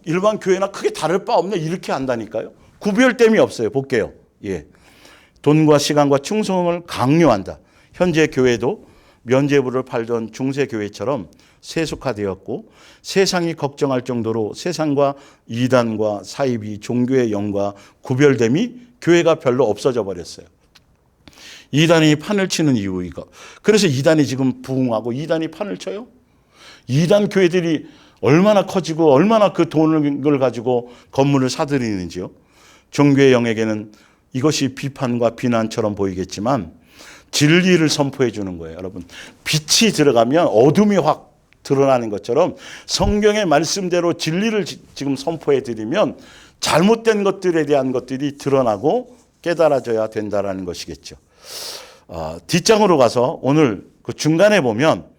일반 교회나 크게 다를 바 없네 이렇게 한다니까요. 구별됨이 없어요. 볼게요. 돈과 시간과 충성을 강요한다. 현재 교회도 면죄부를 팔던 중세교회처럼 세속화되었고 세상이 걱정할 정도로 세상과 이단과 사이비, 종교의 영과 구별됨이 교회가 별로 없어져 버렸어요. 이단이 판을 치는 이유 이거. 그래서 이단이 지금 부흥하고 이단이 판을 쳐요. 이단 교회들이 얼마나 커지고 얼마나 그 돈을 가지고 건물을 사들이는지요. 종교의 영에게는 이것이 비판과 비난처럼 보이겠지만 진리를 선포해 주는 거예요, 여러분. 빛이 들어가면 어둠이 확 드러나는 것처럼 성경의 말씀대로 진리를 지금 선포해 드리면 잘못된 것들에 대한 것들이 드러나고 깨달아져야 된다라는 것이겠죠. 뒷장으로 가서 오늘 그 중간에 보면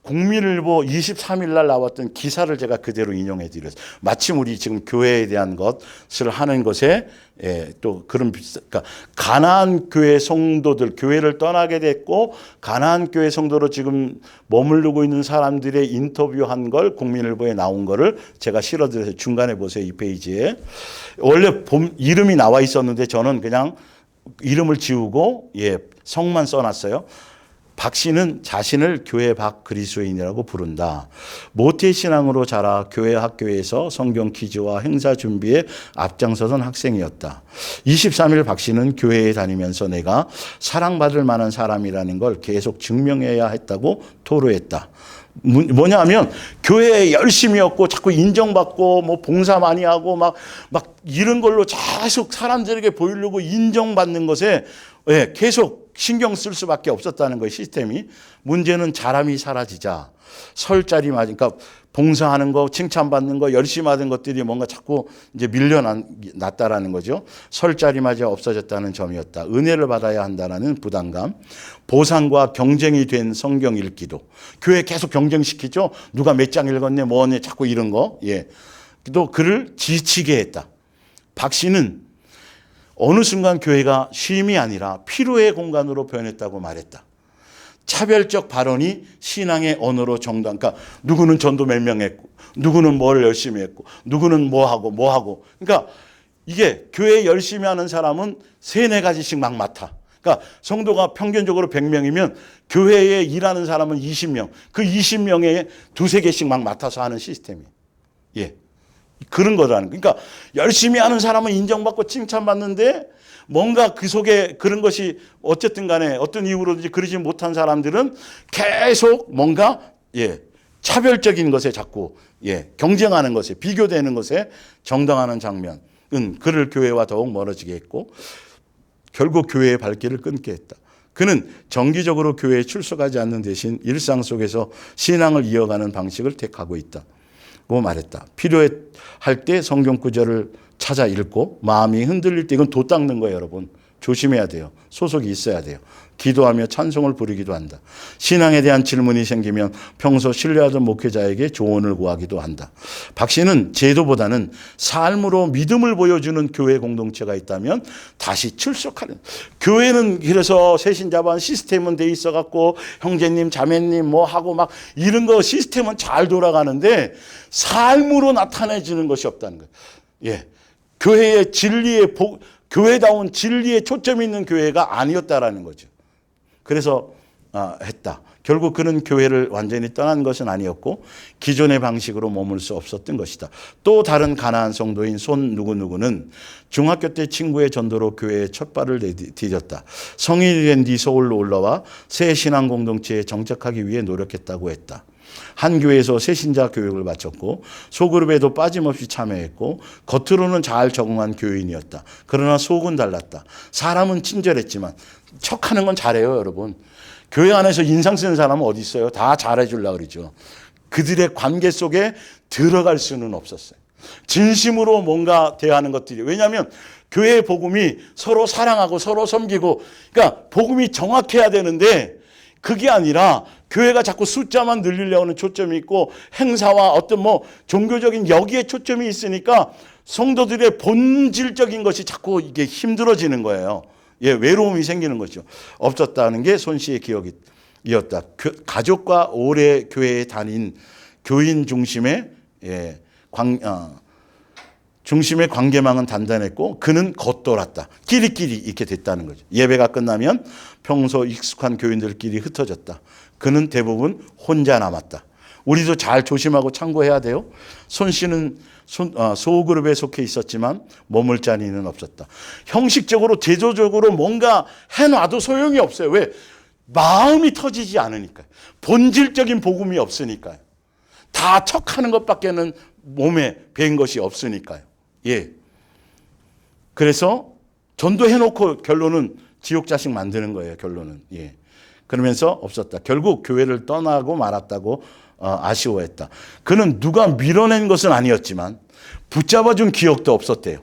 국민일보 23일 날 나왔던 기사를 제가 그대로 인용해 드렸어요. 마침 우리 지금 교회에 대한 것을 하는 것에 또 그런 그러니까 가나안 교회 성도들 교회를 떠나게 됐고 가나안 교회 성도로 지금 머무르고 있는 사람들의 인터뷰한 걸 국민일보에 나온 거를 제가 실어드려서 중간에 보세요. 이 페이지에 원래 이름이 나와 있었는데 저는 그냥 이름을 지우고 성만 써놨어요. 박 씨는 자신을 교회 박 그리스도인이라고 부른다. 모태신앙으로 자라 교회 학교에서 성경 퀴즈와 행사 준비에 앞장서던 학생이었다. 23일 박 씨는 교회에 다니면서 내가 사랑받을 만한 사람이라는 걸 계속 증명해야 했다고 토로했다. 뭐냐 하면 교회에 열심히였고 자꾸 인정받고 뭐 봉사 많이 하고 막 이런 걸로 계속 사람들에게 보이려고 인정받는 것에 계속 신경 쓸 수밖에 없었다는 거예요, 시스템이. 문제는 사람이 사라지자 설 자리 맞으니까 봉사하는 거, 칭찬받는 거, 열심히 하던 것들이 뭔가 자꾸 이제 밀려났다라는 거죠. 설 자리마저 없어졌다는 점이었다. 은혜를 받아야 한다는 부담감, 보상과 경쟁이 된 성경 읽기도. 교회 계속 경쟁시키죠. 누가 몇 장 읽었네, 뭐네, 자꾸 이런 거. 또 그를 지치게 했다. 박 씨는 어느 순간 교회가 쉼이 아니라 피로의 공간으로 변했다고 말했다. 차별적 발언이 신앙의 언어로 정당. 그러니까 누구는 전도 몇 명 했고, 누구는 뭘 열심히 했고, 누구는 뭐 하고. 그러니까 이게 교회 열심히 하는 사람은 3-4가지씩 막 맡아. 그러니까 성도가 평균적으로 100명이면 교회에 일하는 사람은 20명. 그 20명에 2-3개씩 막 맡아서 하는 시스템이에요. 그런 거라는. 그러니까 열심히 하는 사람은 인정받고 칭찬받는데 뭔가 그 속에 그런 것이 어쨌든 간에 어떤 이유로든지 그러지 못한 사람들은 계속 뭔가 차별적인 것에 자꾸 경쟁하는 것에 비교되는 것에 정당하는 장면은 그를 교회와 더욱 멀어지게 했고 결국 교회의 발길을 끊게 했다. 그는 정기적으로 교회에 출석하지 않는 대신 일상 속에서 신앙을 이어가는 방식을 택하고 있다. 고 말했다. 필요할 때 성경 구절을 찾아 읽고 마음이 흔들릴 때 이건 도 닦는 거예요, 여러분. 조심해야 돼요. 소속이 있어야 돼요. 기도하며 찬송을 부르기도 한다. 신앙에 대한 질문이 생기면 평소 신뢰하던 목회자에게 조언을 구하기도 한다. 박 씨는 제도보다는 삶으로 믿음을 보여주는 교회 공동체가 있다면 다시 출석하는. 교회는 그래서 새신자반 시스템은 돼 있어 갖고 형제님 자매님 뭐 하고 막 이런 거 시스템은 잘 돌아가는데 삶으로 나타내지는 것이 없다는 거예요. 교회의 교회다운 진리에 초점이 있는 교회가 아니었다라는 거죠. 그래서 했다. 결국 그는 교회를 완전히 떠난 것은 아니었고 기존의 방식으로 머물 수 없었던 것이다. 또 다른 가나안 성도인 손 누구누구는 중학교 때 친구의 전도로 교회에 첫 발을 디뎠다. 성인이 된 뒤 서울로 올라와 새 신앙 공동체에 정착하기 위해 노력했다고 했다. 한 교회에서 새신자 교육을 마쳤고 소그룹에도 빠짐없이 참여했고 겉으로는 잘 적응한 교인이었다. 그러나 속은 달랐다. 사람은 친절했지만 척하는 건 잘해요, 여러분. 교회 안에서 인상 쓰는 사람은 어디 있어요? 다 잘해주려고 그러죠. 그들의 관계 속에 들어갈 수는 없었어요. 진심으로 뭔가 대하는 것들이. 왜냐하면 교회의 복음이 서로 사랑하고 서로 섬기고 그러니까 복음이 정확해야 되는데 그게 아니라 교회가 자꾸 숫자만 늘리려고 하는 초점이 있고 행사와 어떤 종교적인 여기에 초점이 있으니까 성도들의 본질적인 것이 자꾸 이게 힘들어지는 거예요. 외로움이 생기는 거죠. 없었다는 게 손 씨의 기억이었다. 가족과 오래 교회에 다닌 교인 중심의 중심의 관계망은 단단했고 그는 겉돌았다. 끼리끼리 있게 됐다는 거죠. 예배가 끝나면 평소 익숙한 교인들끼리 흩어졌다. 그는 대부분 혼자 남았다. 우리도 잘 조심하고 참고해야 돼요. 손 씨는 소그룹에 속해 있었지만 머물 자리는 없었다. 형식적으로 제도적으로 뭔가 해놔도 소용이 없어요. 왜? 마음이 터지지 않으니까요. 본질적인 복음이 없으니까요. 다 척하는 것밖에는 몸에 배인 것이 없으니까요. 그래서 전도해놓고 결론은 지옥 자식 만드는 거예요, 결론은. 예. 그러면서 없었다. 결국 교회를 떠나고 말았다고 아쉬워했다. 그는 누가 밀어낸 것은 아니었지만 붙잡아준 기억도 없었대요.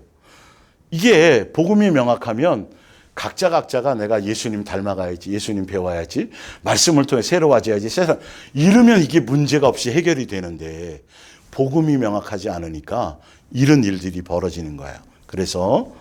이게 복음이 명확하면 각자가 내가 예수님 닮아가야지, 예수님 배워야지, 말씀을 통해 새로워져야지, 세상 이러면 이게 문제가 없이 해결이 되는데 복음이 명확하지 않으니까 이런 일들이 벌어지는 거예요. 그래서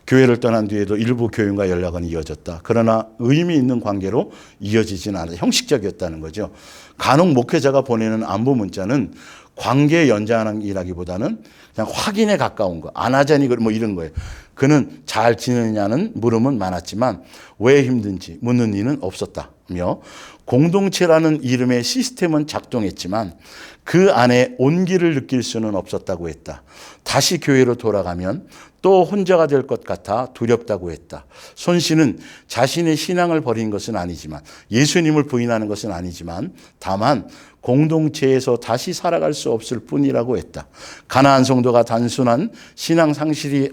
교회를 떠난 뒤에도 일부 교인과 연락은 이어졌다. 그러나 의미 있는 관계로 이어지지는 않아 형식적이었다는 거죠. 간혹 목회자가 보내는 안부 문자는 관계 연장이라기보다는 그냥 확인에 가까운 거. 안 하자니 뭐 이런 거예요. 그는 잘 지내냐는 물음은 많았지만 왜 힘든지 묻는 이는 없었다며 공동체라는 이름의 시스템은 작동했지만 그 안에 온기를 느낄 수는 없었다고 했다. 다시 교회로 돌아가면 또 혼자가 될 것 같아 두렵다고 했다. 손 씨는 자신의 신앙을 버린 것은 아니지만 예수님을 부인하는 것은 아니지만 다만 공동체에서 다시 살아갈 수 없을 뿐이라고 했다. 가나안 성도가 단순한 신앙 상실이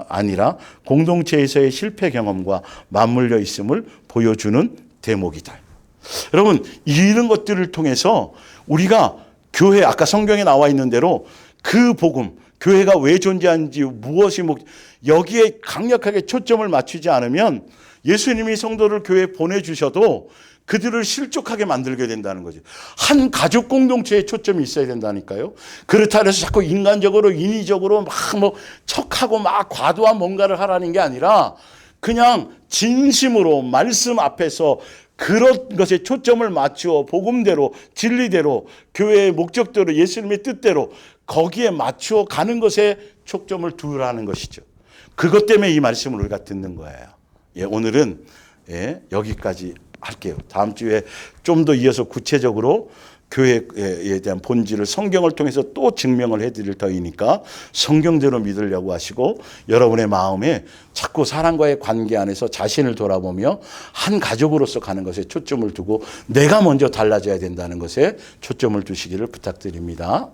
아니라 공동체에서의 실패 경험과 맞물려 있음을 보여주는 대목이다. 여러분, 이런 것들을 통해서 우리가 교회, 아까 성경에 나와 있는 대로 그 복음, 교회가 왜 존재하는지 무엇이 여기에 강력하게 초점을 맞추지 않으면 예수님이 성도를 교회에 보내주셔도 그들을 실족하게 만들게 된다는 거죠. 한 가족 공동체에 초점이 있어야 된다니까요. 그렇다 해서 자꾸 인간적으로 인위적으로 막 척하고 막 과도한 뭔가를 하라는 게 아니라 그냥 진심으로 말씀 앞에서 그런 것에 초점을 맞추어 복음대로 진리대로 교회의 목적대로 예수님의 뜻대로 거기에 맞추어 가는 것에 초점을 두라는 것이죠. 그것 때문에 이 말씀을 우리가 듣는 거예요. 오늘은 여기까지 할게요. 다음 주에 좀 더 이어서 구체적으로 교회에 대한 본질을 성경을 통해서 또 증명을 해드릴 터이니까 성경대로 믿으려고 하시고 여러분의 마음에 자꾸 사람과의 관계 안에서 자신을 돌아보며 한 가족으로서 가는 것에 초점을 두고 내가 먼저 달라져야 된다는 것에 초점을 두시기를 부탁드립니다.